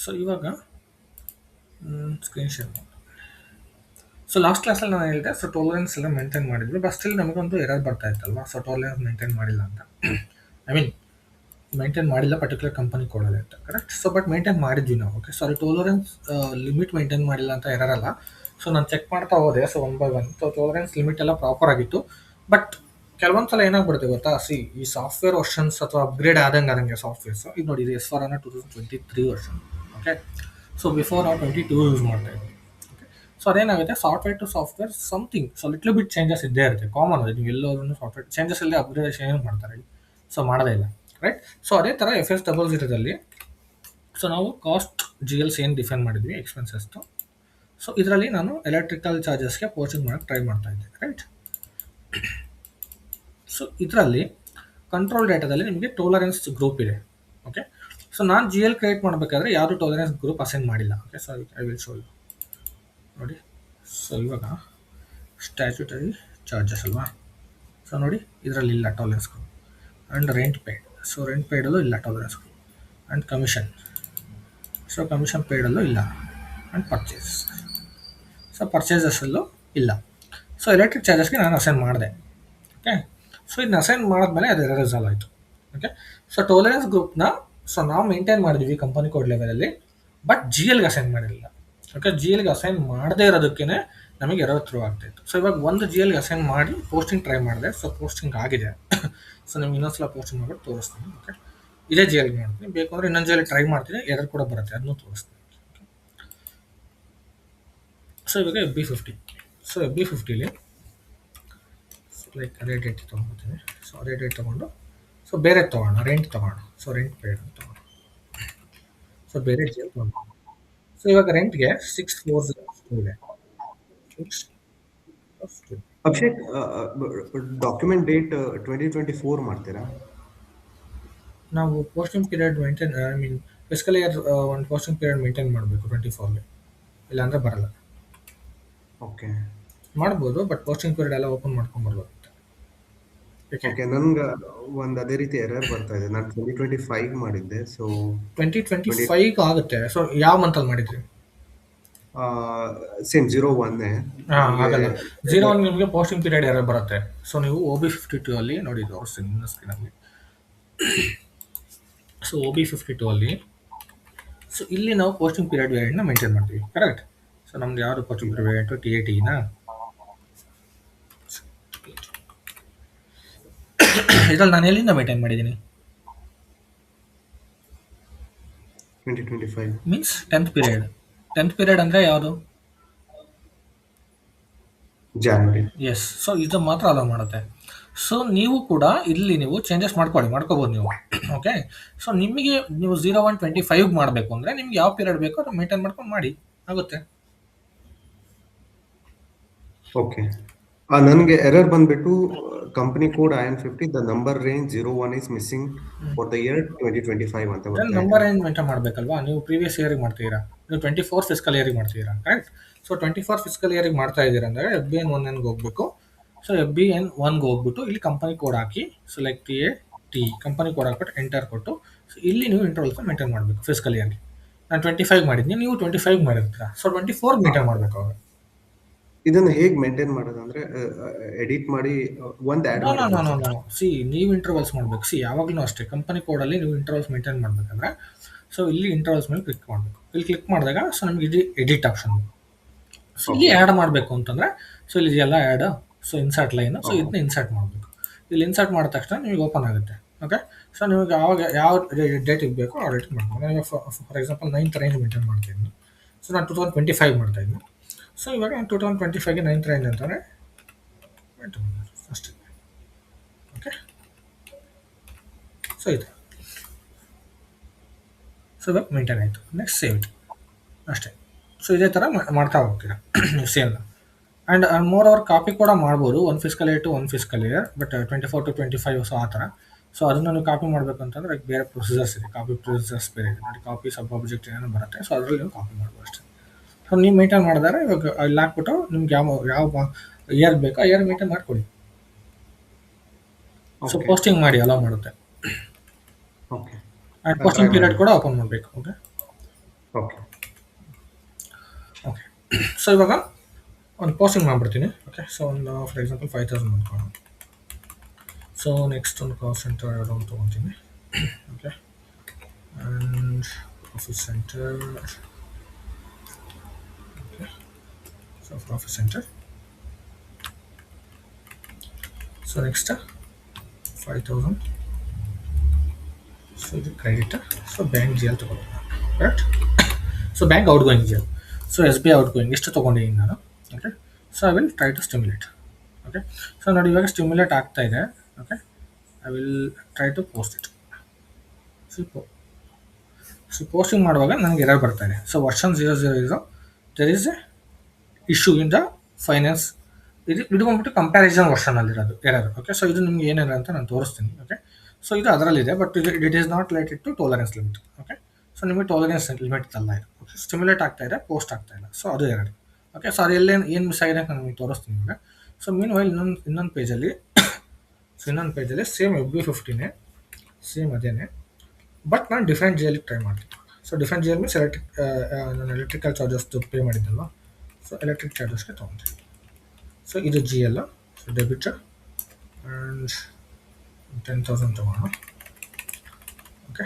So ಇವಾಗ screen share. So last ಕ್ಲಾಸಲ್ಲಿ ನಾನು ಹೇಳಿದೆ, ಸೊ ಟೋಲರೆನ್ಸ್ ಎಲ್ಲ ಮೇಂಟೈನ್ ಮಾಡಿದ್ವಿ, ಬಟ್ ಸ್ಟಿಲ್ ನಮಗೊಂದು ಎರರ್ ಬರ್ತಾ ಇತ್ತಲ್ವಾ, ಸೊ ಟೋಲರೆನ್ಸ್ ಮೇಂಟೈನ್ ಮಾಡಿಲ್ಲ ಅಂತ. ಐ ಮೀನ್ ಮೇಂಟೈನ್ ಮಾಡಿಲ್ಲ ಪರ್ಟಿಕ್ಯುಲರ್ ಕಂಪನಿ ಕೊಡೋದು ಅಂತ, ಕರೆಕ್ಟ್. ಸೊ ಬಟ್ ಮೇಂಟೈನ್ ಮಾಡಿದ್ವಿ ನಾವು. ಓಕೆ, ಸಾರಿ, ಟೋಲರೆನ್ಸ್ ಲಿಮಿಟ್ ಮೇಂಟೈನ್ ಮಾಡಿಲ್ಲ ಅಂತ ಎರರ್ ಅಲ್ಲ. ಸೊ ನಾನು ಚೆಕ್ ಮಾಡ್ತಾ ಹೋದೆ, ಸೊ 1 by 1. ಸೊ ಟೋಲರೆನ್ಸ್ ಲಿಮಿಟ್ ಎಲ್ಲ ಪ್ರಾಪರ್ ಆಗಿತ್ತು. ಬಟ್ ಕೆಲವೊಂದು ಸಲ ಏನಾಗ್ಬಿಡುತ್ತೆ ಗೊತ್ತಾ, ಈ ಸಾಫ್ಟ್ವೇರ್ ವರ್ಷನ್ಸ್ ಅಥವಾ ಅಪ್ಗ್ರೇಡ್ ಆದಂಗೆ ಸಾಫ್ಟ್ವೇರ್ಸ್, ಇದು ನೋಡಿ, ಇದು S/4 2023 version. Okay, so before ನಾವು 22 ಯೂಸ್ ಮಾಡ್ತಾ ಇದ್ವಿ. ಓಕೆ, ಸೊ ಅದೇನಾಗುತ್ತೆ, software to software something, so little bit changes ಇದ್ದೇ ಇರುತ್ತೆ, ಕಾಮನ್ ಅದು. ನೀವು ಎಲ್ಲರೂ ಸಾಫ್ಟ್ವೇರ್ ಚೇಂಜಸ್ ಇಲ್ಲದೆ ಅಪ್ಗ್ರೇಡೇಷನ್ ಏನು ಮಾಡ್ತಾರೆ, ಸೊ ಮಾಡೋದೇ ಇಲ್ಲ, ರೈಟ್. ಸೊ ಅದೇ ಥರ FS00 ಸೊ ನಾವು ಕಾಸ್ಟ್ GLs ಏನು ಡಿಫೈನ್ ಮಾಡಿದ್ವಿ, ಎಕ್ಸ್ಪೆನ್ಸಸ್ದು. ಸೊ ಇದರಲ್ಲಿ ನಾನು ಎಲೆಕ್ಟ್ರಿಕಲ್ ಚಾರ್ಜಸ್ಗೆ ಪೋಸ್ಟಿಂಗ್ ಮಾಡೋಕ್ಕೆ ಟ್ರೈ ಮಾಡ್ತಾ ಇದ್ದೆ, ರೈಟ್. ಸೊ ಇದರಲ್ಲಿ ಕಂಟ್ರೋಲ್ ಡೇಟಾದಲ್ಲಿ ನಿಮಗೆ ಟೋಲರೆನ್ಸ್ ಗ್ರೂಪ್ ಇದೆ. ಓಕೆ, ಸೊ ನಾನು GL ಕ್ರಿಯೇಟ್ ಮಾಡಬೇಕಾದ್ರೆ ಯಾವುದು ಟೋಲರೆನ್ಸ್ ಗ್ರೂಪ್ ಅಸೈನ್ ಮಾಡಿಲ್ಲ. Okay, so I will show you ನೋಡಿ. ಸೊ ಇವಾಗ ಸ್ಟ್ಯಾಚ್ಯುಟರಿ ಚಾರ್ಜಸ್ ಅಲ್ವಾ, ಸೊ ನೋಡಿ ಇದರಲ್ಲಿ ಇಲ್ಲ tolerance group. And rent paid, so rent ಪೇಯ್ಡಲ್ಲೂ ಇಲ್ಲ tolerance group. And commission, so commission ಪೇಯ್ಡಲ್ಲೂ ಇಲ್ಲ. ಆ್ಯಂಡ್ ಪರ್ಚೇಸ್, ಸೊ ಪರ್ಚೇಸಸ್ಸಲ್ಲೂ ಇಲ್ಲ. ಸೊ ಎಲೆಕ್ಟ್ರಿಕ್ ಚಾರ್ಜಸ್ಗೆ ನಾನು ಅಸೈನ್ ಮಾಡಿದೆ. ಓಕೆ, ಸೊ ಇದನ್ನ ಅಸೈನ್ ಮಾಡಿದ್ಮೇಲೆ ಅದು ರಿಸಾಲ್ವ್ ಆಯಿತು. ಓಕೆ, ಸೊ ಟೋಲರೆನ್ಸ್ ಗ್ರೂಪ್ನ ಸೊ ನಾವು ಮೇಂಟೈನ್ ಮಾಡಿದ್ವಿ ಕಂಪನಿ ಕೋಡ್ ಲೆವೆಲಲ್ಲಿ, ಬಟ್ GLಗೆ ಅಸೈನ್ ಮಾಡಿರಲಿಲ್ಲ. ಓಕೆ, GLಗೆ ಅಸೈನ್ ಮಾಡದೇ ಇರೋದಕ್ಕೇ ನಮಗೆ ಎರರ್ ಥ್ರೂ ಆಗ್ತಾಯಿತ್ತು. ಸೊ ಇವಾಗ ಒಂದು GLಗೆ ಅಸೈನ್ ಮಾಡಿ ಪೋಸ್ಟಿಂಗ್ ಟ್ರೈ ಮಾಡಿದೆ. ಸೊ ಪೋಸ್ಟಿಂಗ್ ಆಗಿದೆ. ಸೊ ನಿಮ್ಗೆ ಇನ್ನೊಂದ್ಸಲ ಪೋಸ್ಟಿಂಗ್ ಮಾಡ್ಬಿಟ್ಟು ತೋರಿಸ್ತೀನಿ. ಓಕೆ, ಇದೇ GLಗೆ ಮಾಡ್ತೀನಿ, ಬೇಕು ಅಂದರೆ ಇನ್ನೊಂದು GL ಟ್ರೈ ಮಾಡ್ತೀನಿ, ಎರರ್ ಕೂಡ ಬರುತ್ತೆ, ಅದನ್ನು ತೋರಿಸ್ತೀನಿ. ಸೊ ಇವಾಗ FB50. ಸೊ FB50ಲಿ ಲೈಕ್ ಅದೇ ಡೇಟ್ ತೊಗೊಂಡ್ಬಿಡ್ತೀನಿ. ಸೊ ಅದೇ ಡೇಟ್ ತೊಗೊಂಡು ಸೊ ಬೇರೆ ತೊಗೋಣ, ರೆಂಟ್ ತೊಗೋಣ. ಸೊ ರೆಂಟ್ ಪೇಯ್ಡ್ ಅಂತ ತೊಗೋಣ. ಸೊ ಬೇರೆ GL ತೊಗೊಂಡು, ಸೊ ಇವಾಗ ರೆಂಟ್ಗೆ 6402 ಇದೆ. ಅಭಿಷೇಕ್, ಡಾಕ್ಯುಮೆಂಟ್ ಡೇಟ್ 2024 ಮಾಡ್ತೀರಾ? ನಾವು posting period maintain, I mean fiscal year ಒಂದು ಪೋಸ್ಟಿಂಗ್ ಪೀರಿಯಡ್ ಮೇಂಟೈನ್ ಮಾಡಬೇಕು 24ಗೆ, ಇಲ್ಲಾಂದರೆ ಬರಲ್ಲ. ಓಕೆ, ಮಾಡ್ಬೋದು, ಬಟ್ ಪೋಸ್ಟಿಂಗ್ ಪೀರಿಯಡ್ ಎಲ್ಲ ಓಪನ್ ಮಾಡ್ಕೊಂಡ್ಬರ್ಬೇಕು. ಓಕೆ. ನನ್ಗೆ ಒಂದು ಅದೇ ರೀತಿ ಎರರ್ ಬರ್ತಾ ಇದೆ. ನಾನು 2025 ಮಾಡಿದ್ದೆ. ಸೊ 2025 ಆಗುತ್ತೆ. ಸೊ ಯಾವ ಮಂತಲ್ಲಿ ಮಾಡಿದ್ರಿ? ಸೇಮ್ 01 ಆಗಲ್ಲ. 01 ನಿಮಗೆ ಪೋಸ್ಟಿಂಗ್ ಪೀರಿಯಡ್ ಎರರ್ ಬರುತ್ತೆ. ಸೊ ನೀವು OB52 ಅಲ್ಲಿ ನೋಡಿ, ತೋರಿಸ್ತೀನಿ ಸ್ಕ್ರೀನಲ್ಲಿ. ಸೊ OB52 ಅಲ್ಲಿ ಸೊ ಇಲ್ಲಿ ನಾವು ಪೋಸ್ಟಿಂಗ್ ಪೀರಿಯಡ್ ವೇರಿಯಂಟ್ನ ಮೇಂಟೈನ್ ಮಾಡ್ತೀವಿ, ಕರೆಕ್ಟ್. ಸೊ ನಮ್ದು ಯಾವುದು ಪೋಸ್ಟಿಂಗ್ ಪೀರಿಯಡ್ ವೇರಿಯಂಟು TATನಾ, ಇದ್ರಲ್ಲಿ ನಾನು ಎಲ್ಲಿಂದ ಮೇಂಟೈನ್ ಮಾಡಿದ್ದೀನಿ? 2025 means 10th period. 10th period ಅಂದರೆ ಯಾವುದು? ಜಾನ್ವರಿ. ಎಸ್. ಸೊ ಇದು ಮಾತ್ರ ಅಲೋ ಮಾಡುತ್ತೆ. ಸೊ ನೀವು ಕೂಡ ಇಲ್ಲಿ ನೀವು ಚೇಂಜಸ್ ಮಾಡ್ಕೋಬೋದು ನೀವು. ಓಕೆ, ಸೊ ನಿಮಗೆ ನೀವು 01/25 ಮಾಡಬೇಕು ಅಂದರೆ ನಿಮ್ಗೆ ಯಾವ ಪೀರಿಯಡ್ ಬೇಕೋ ಅದು ಮೇಂಟೈನ್ ಮಾಡ್ಕೊಂಡು ಮಾಡಿ, ಆಗುತ್ತೆ. ಓಕೆ, ನನಗೆ ಎರರ್ ಬಂದ್ಬಿಟ್ಟು company code IN50, the number range 01 is missing for the year 2025 ಅಂತ ಬರ್ತಾ ಇದೆ. ನಂಬರ್ ರೇಂಜ್ ಮೇಂಟೈನ್ ಮಾಡಬೇಕಲ್ವಾ? ನೀವು ಪ್ರೀವಿಯಸ್ ಇಯರಿಗೆ ಮಾಡ್ತೀರಾ, ನೀವು 24 ಫಿಸ್ಕಲ್ ಇಯರಿಗೆ ಮಾಡ್ತೀರಾ, ಕರೆಕ್ಟ್. ಸೊ 24 ಫಿಸ್ಕಲ್ ಇಯರಿಗೆ ಮಾಡ್ತಾ ಇದ್ದೀರಾ ಅಂದರೆ FBN1ಗೆ ಹೋಗಬೇಕು. ಸೊ FBN1ಗೆ ಹೋಗ್ಬಿಟ್ಟು ಇಲ್ಲಿ ಕಂಪನಿ ಕೋಡ್ ಹಾಕಿ, so like TAT company code ಹಾಕ್ಬಿಟ್ಟು ಎಂಟರ್ ಕೊಟ್ಟು, ಸೊ ಇಲ್ಲಿ ನೀವು ಇಂಟರ್ವಲ್ಸ್ ಮೇಂಟೈನ್ ಮಾಡಬೇಕು ಫಿಸ್ಕಲ್ ಇಯರ್ಗೆ. ನಾನು 25 ಮಾಡಿದ್ದೀನಿ, ನೀವು 25 ಮಾಡಿರ್ತೀರಾ. ಸೊ 24 ಮೇಂಟೈನ್ ಮಾಡಬೇಕು ಅವಾಗ. ಇದನ್ನು ಹೇಗೆ ಮೇಂಟೈನ್ ಮಾಡೋದು ಅಂದರೆ ಎಡಿಟ್ ಮಾಡಿ ಒಂದು ಆ್ಯಡ್ ಮಾಡಿ. ನೀವು ಇಂಟರ್ವಲ್ಸ್ ಮಾಡಬೇಕು. ಯಾವಾಗಲೂ ಅಷ್ಟೇ, ಕಂಪನಿ ಕೋಡಲ್ಲಿ ನೀವು ಇಂಟರ್ವಲ್ಸ್ ಮೇಂಟೈನ್ ಮಾಡಬೇಕಂದ್ರೆ ಸೊ ಇಲ್ಲಿ ಇಂಟರ್ವಲ್ಸ್ ಮೇಲೆ ಕ್ಲಿಕ್ ಮಾಡಬೇಕು. ಇಲ್ಲಿ ಕ್ಲಿಕ್ ಮಾಡಿದಾಗ ಸೊ ನಮಗೆ ಇದು ಎಡಿಟ್ ಆಪ್ಷನ್. ಸೊ ಇಲ್ಲಿ ಆ್ಯಡ್ ಮಾಡಬೇಕು ಅಂತಂದರೆ ಸೊ ಇಲ್ಲಿ ಎಲ್ಲ add, so insert line, so ಇದನ್ನ ಇನ್ಸರ್ಟ್ ಮಾಡಬೇಕು. ಇಲ್ಲಿ ಇನ್ಸರ್ಟ್ ಮಾಡಿದ ತಕ್ಷಣ ನಿಮಗೆ ಓಪನ್ ಆಗುತ್ತೆ. ಓಕೆ, ಸೊ ನಿಮಗೆ ಆವಾಗ ಯಾವ ಡೇಟಿಗೆ ಬೇಕೋ ಆ ಡೇಟಿಗೆ ಮಾಡ್ಬೋದು. ನಾನು for example 9th range maintain ಮಾಡ್ತಾಯಿದ್ದೀನಿ. ಸೊ ನಾನು 2025 ಮಾಡ್ತಾಯಿದ್ದೀನಿ. ಸೊ ಇವಾಗ 2025ಗೆ 9th ರೇಂಜ್ ಅಂತಾರೆ ಅಷ್ಟೇ. ಓಕೆ, ಸೊ ಇದು ಸೊ ಇವಾಗ ಮೇಂಟೈನ್ ಆಯಿತು. ನೆಕ್ಸ್ಟ್ ಸೇವ್ ಇಟ್ ಅಷ್ಟೇ. ಸೊ ಇದೇ ಥರ ಮಾಡ್ತಾ ಹೋಗ್ತೀರಾ ನೀವು ಸೇವ್ನ. ಆ್ಯಂಡ್ ಮೋರ್ ಓವರ್ ಕಾಪಿ ಕೂಡ ಮಾಡ್ಬೋದು, 1 fiscal year to 1 fiscal year, but 24 to 25 so ಆ ಥರ. ಸೊ ಅದನ್ನು ನೀವು ಕಾಪಿ ಮಾಡಬೇಕು ಅಂತಂದರೆ ಬೇರೆ ಪ್ರೊಸೀಜರ್ಸ್ ಇದೆ, ಕಾಪಿ ಪ್ರೊಸೀಜರ್ಸ್ ಬೇರೆ ಇದೆ ನೋಡಿ. ಕಾಪಿ ಸಬ್ ಆಬ್ಜೆಕ್ಟ್ ಏನೋ ಬರುತ್ತೆ, ಸೊ ಅದರಲ್ಲಿ ನೀವು ಕಾಪಿ ಮಾಡ್ಬೋದು ಅಷ್ಟೇ. ಸೊ ನೀವು ಮೇಂಟೈನ್ ಮಾಡಿದರೆ ಇವಾಗ ಅಲ್ಲಿ ಹಾಕ್ಬಿಟ್ಟು ನಿಮ್ಗೆ ಯಾವ ಇಯರ್ ಬೇಕೋ ಆ ಇಯರ್ ಮೇಂಟೈನ್ ಮಾಡ್ಕೊಳ್ಳಿ. ಸೊ ಪೋಸ್ಟಿಂಗ್ ಮಾಡಿ ಅಲೋ ಮಾಡುತ್ತೆ. ಓಕೆ, ಆ್ಯಂಡ್ ಪೋಸ್ಟಿಂಗ್ ಪೀರಿಯಡ್ ಕೂಡ ಓಪನ್ ಮಾಡಬೇಕು. Okay, okay. ಓಕೆ. ಸೊ ಇವಾಗ ಒಂದು ಪೋಸ್ಟಿಂಗ್ ಮಾಡಿಬಿಡ್ತೀನಿ. ಓಕೆ. ಸೊ ಒಂದು ಫಾರ್ ಎಕ್ಸಾಂಪಲ್ 5000 ಅಂದ್ಕೊಳ್ಳೋಣ. ಸೊ ನೆಕ್ಸ್ಟ್ ಒಂದು ಕಾಲ್ ಸೆಂಟರ್ ಅರೌಂಡ್ ತೊಗೊತೀನಿ. Okay. And office centre. Okay. So office centre. So next 5000. So ಇದು credit. So bank G L ತೊಗೊಳ್ಳೋಣ. Correct. So bank outgoing G L. So S B I outgoing ಎಷ್ಟು ತೊಗೊಂಡಿದ್ದೀನಿ ನಾನು. Okay. So I will try to stimulate. Okay. So ನೋಡಿ ಇವಾಗ stimulate ಆಗ್ತಾ ಇದೆ. Okay. I will try to post it. So posting ಮಾಡುವಾಗ ನನಗೆ error ಬರ್ತಾ ಇದೆ. So version 000 there is a issue in the finance. ಇದು ಬಂದ್ಬಿಟ್ಟು ಕಂಪ್ಯಾರಿಸನ್ ವರ್ಷನಲ್ಲಿರೋದು ಎರರ್. ಓಕೆ. ಸೊ ಇದು ನಿಮ್ಗೆ ಏನೇನು ಅಂತ ನಾನು ತೋರಿಸ್ತೀನಿ. ಓಕೆ. ಸೊ ಇದು ಅದರಲ್ಲಿದೆ, but it is not related to tolerance limit. Okay. So ನಿಮಗೆ ಟೋಲರೆನ್ಸ್ ಲಿಮಿಟ್ ಅಲ್ಲ ಇದು. ಓಕೆ. ಸ್ಟಿಮ್ಯುಲೇಟ್ ಆಗ್ತಾ ಇದೆ, ಪೋಸ್ಟ್ ಆಗ್ತಾ ಇಲ್ಲ. ಸೊ ಅದು ಎರರ್. ಓಕೆ. ಸೊ ಅದು ಏನು ಮಿಸ್ ಆಗಿದೆ ಅಂತ ನಾನು ನಿಮಗೆ ತೋರಿಸ್ತೀನಿ ಇವಾಗ. ಸೊ ಮೀನ್ ವೈಲ್ ಇನ್ನೊಂದು ಪೇಜಲ್ಲಿ ಸೇಮ್ FB50ನೇ, ಸೇಮ್ ಅದೇನೆ, ಬಟ್ ನಾನು ಡಿಫ್ರೆಂಟ್ ಜಿ ಎಲ್ ಟ್ರೈ ಮಾಡ್ತೀನಿ. So different G L means ನಾನು ಎಲೆಕ್ಟ್ರಿಕಲ್ ಚಾರ್ಜಸ್ದು ಪೇ ಮಾಡಿದ್ದಲ್ವ. ಸೊ ಎಲೆಕ್ಟ್ರಿಕ್ ಚಾರ್ಜಸ್ಗೆ ತೊಗೊತೀನಿ. ಸೊ ಇದು G L. So debit and 10,000 ತೊಗೊಳ್ಳೋಣ. ಓಕೆ.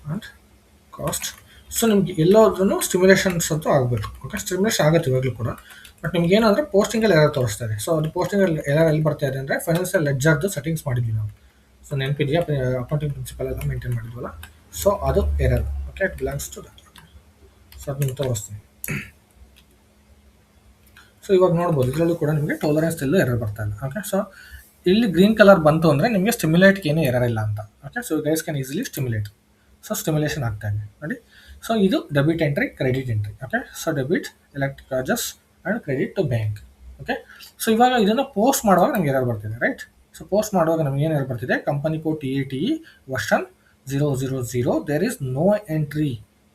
And cost. ಸೊ ನಿಮ್ಗೆ ಎಲ್ಲೋದ್ರೂ ಸ್ಟಿಮ್ಯುಲೇಷನ್ಸ್ ಅಂತೂ ಆಗಬೇಕು. ಓಕೆ. ಸ್ಟಿಮ್ಯುಲೇಷನ್ ಆಗುತ್ತೆ ಇವಾಗಲೂ ಕೂಡ, ಬಟ್ ನಿಮ್ಗೆ ಏನಾದರೂ ಪೋಸ್ಟಿಂಗಲ್ಲಿ ಎರರ್ ತೋರಿಸ್ತಾ ಇದೆ. ಸೊ ಅದು ಪೋಸ್ಟಿಂಗಲ್ಲಿ ಎರರ್ ಎಲ್ಲಿ ಬರ್ತಾ ಇದೆ ಅಂದರೆ ಫೈನಾನ್ಷಿಯಲ್ ಲೆಡ್ಜರ್ದು ಸೆಟ್ಟಿಂಗ್ಸ್ ಮಾಡಿದ್ವಿ ನಾವು. ಸೊ ನೆನಪಿದೆಯಾ, ಅಕೌಂಟಿಂಗ್ ಪ್ರಿನ್ಸಿಪಲ್ ಎಲ್ಲ ಮೇಂಟೈನ್ ಮಾಡಿದ್ವಲ್ಲ. ಸೊ ಅದು error. Okay. It belongs to that. So ಅದು ನಿಮ್ಗೆ ತೋರಿಸ್ತೀನಿ. ಸೊ ಇವಾಗ ನೋಡ್ಬೋದು ಇದರಲ್ಲೂ ಕೂಡ ನಿಮಗೆ ಟೋಲರೆನ್ಸ್ ಎಲ್ಲೂ ಎರರ್ ಬರ್ತಾ ಇಲ್ಲ. ಓಕೆ. ಸೊ ಇಲ್ಲಿ ಗ್ರೀನ್ ಕಲರ್ ಬಂತು ಅಂದರೆ ನಿಮಗೆ ಸ್ಟಿಮ್ಯುಲೇಟ್ಗೆ ಏನೂ ಎರರ್ ಇಲ್ಲ ಅಂತ. Okay. So guys can easily stimulate. So stimulation ಆಗ್ತಾ ಇದೆ ನೋಡಿ. ಸೊ ಇದು debit entry, credit entry. Okay. So debit electric charges and credit to bank. Okay. So ಇವಾಗ ಇದನ್ನು ಪೋಸ್ಟ್ ಮಾಡುವಾಗ ನಮ್ಗೆ ಎರರ್ ಬರ್ತಿದೆ, ರೈಟ್. ಸೊ ಪೋಸ್ಟ್ ಮಾಡುವಾಗ ನಮ್ಗೆ ಏನು ಎರರ್ ಬರ್ತಿದೆ, company code TATE version 000 there is no entry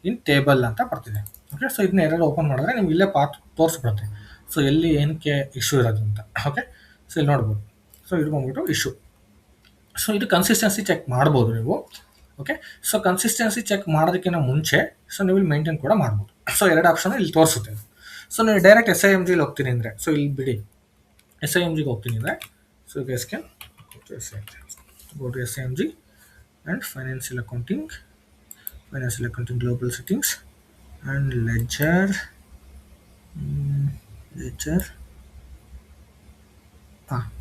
in table ಅಂತ ಬರ್ತಿದೆ. ಓಕೆ. ಸೊ ಇದನ್ನ ಎರರ್ ಓಪನ್ ಮಾಡಿದ್ರೆ ನಿಮ್ಗೆ ಇಲ್ಲೇ ಪಾತ್ ತೋರಿಸ್ಬಿಡುತ್ತೆ. ಸೊ ಎಲ್ಲಿ ಏನಕ್ಕೆ ಇಶ್ಯೂ ಇರೋದು ಅಂತ. ಓಕೆ. ಸೊ ಇಲ್ಲಿ ನೋಡ್ಬೋದು. ಸೊ ಇದು ಬಂದ್ಬಿಟ್ಟು ಇಶ್ಯೂ. ಸೊ ಇದು ಕನ್ಸಿಸ್ಟೆನ್ಸಿ ಚೆಕ್ ಮಾಡ್ಬೋದು ನೀವು. ಓಕೆ. ಸೊ ಕನ್ಸಿಸ್ಟೆನ್ಸಿ ಚೆಕ್ ಮಾಡೋದಕ್ಕಿಂತ ಮುಂಚೆ ಸೊ ನೀವು ಇಲ್ಲಿ ಮೇಂಟೈನ್ ಕೂಡ ಮಾಡ್ಬೋದು. ಸೊ ಎರಡು ಆಪ್ಷನ್ ಇಲ್ಲಿ ತೋರಿಸುತ್ತೆ. ಸೊ ನೀವು ಡೈರೆಕ್ಟ್ SIMGಲಿ ಹೋಗ್ತೀನಿ ಅಂದರೆ, ಸೊ ಇಲ್ಲಿ ಬಿಡಿ, SIMGಗೆ ಹೋಗ್ತೀನಿ ಅಂದರೆ, so guys can go to SIMG and financial accounting global settings and ledger.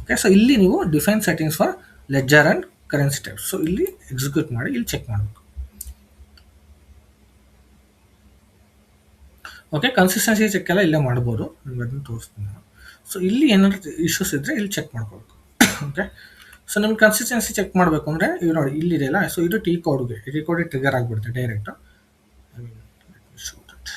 Okay. So ಇಲ್ಲಿ ನೀವು define settings for ledger and currency type. So ಇಲ್ಲಿ ಎಕ್ಸಿಕ್ಯೂಟ್ ಮಾಡಿ ಇಲ್ಲಿ ಚೆಕ್ ಮಾಡಬೇಕು. ಓಕೆ. ಕನ್ಸಿಸ್ಟೆನ್ಸಿ ಚೆಕ್ ಎಲ್ಲ ಇಲ್ಲೇ ಮಾಡ್ಬೋದು, ನಿಮ್ಗೆ ಅದನ್ನು ತೋರಿಸ್ತೀನಿ ನಾನು. ಸೊ ಇಲ್ಲಿ ಏನಾದರೂ ಇಶ್ಯೂಸ್ ಇದ್ದರೆ ಇಲ್ಲಿ ಚೆಕ್ ಮಾಡ್ಕೋಬೇಕು. ಓಕೆ. ಸೊ ನಿಮ್ಗೆ ಕನ್ಸಿಸ್ಟೆನ್ಸಿ ಚೆಕ್ ಮಾಡಬೇಕು ಅಂದರೆ ಇದು ನೋಡಿ ಇಲ್ಲಿದೆಯಲ್ಲ. ಸೊ ಇದು ಟಿ ಕೋಡ್ಗೆ ಟ್ರಿಗರ್ ಆಗಿಬಿಡುತ್ತೆ direct. I mean show that.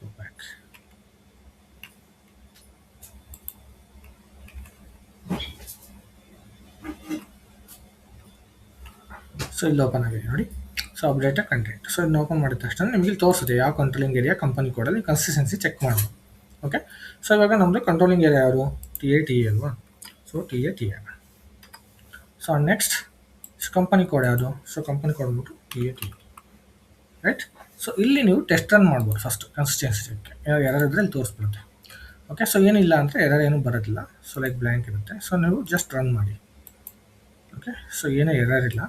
Go back. So ಇಲ್ಲಿ ಓಪನ್ ಆಗಿದೆ ನೋಡಿ. So updated content. ಸೊ ಇದನ್ನ ಓಪನ್ ಮಾಡಿದ ತಕ್ಷಣ ನಿಮಗೆ ಇಲ್ಲಿ ತೋರಿಸುತ್ತೆ ಯಾವ ಕಂಟ್ರೋಲಿಂಗ್ ಏರಿಯಾ ಕಂಪನಿ ಕೋಡಲ್ಲಿ ಕನ್ಸಿಸ್ಟೆನ್ಸಿ ಚೆಕ್ ಮಾಡೋದು. ಓಕೆ. ಸೊ ಇವಾಗ ನಮ್ಮದು ಕಂಟ್ರೋಲಿಂಗ್ ಏರಿಯಾ ಯಾರು, TATE ಅಲ್ವಾ. So TATE. So next company code ಯಾವುದು, ಸೊ ಕಂಪನಿ ಕೋಡ್ ಬಂದ್ಬಿಟ್ಟು TATE, ರೈಟ್. ಸೊ ಇಲ್ಲಿ ನೀವು ಟೆಸ್ಟ್ ರನ್ ಮಾಡ್ಬೋದು ಫಸ್ಟ್ ಕನ್ಸಿಸ್ಟೆನ್ಸಿ ಚೆಕ್. ಎರರ್ ಇದ್ದರೆ ಇಲ್ಲಿ ತೋರಿಸ್ಬಿಡುತ್ತೆ. ಓಕೆ. ಸೊ ಏನಿಲ್ಲ ಅಂದರೆ ಎರರ್ ಏನೂ ಬರೋದಿಲ್ಲ. ಸೊ ಲೈಕ್ ಬ್ಲ್ಯಾಂಕ್ ಇರುತ್ತೆ. ಸೊ ನೀವು ಜಸ್ಟ್ ರನ್ ಮಾಡಿ. ಓಕೆ. ಸೊ ಏನೇ ಎರರ್ ಇಲ್ಲ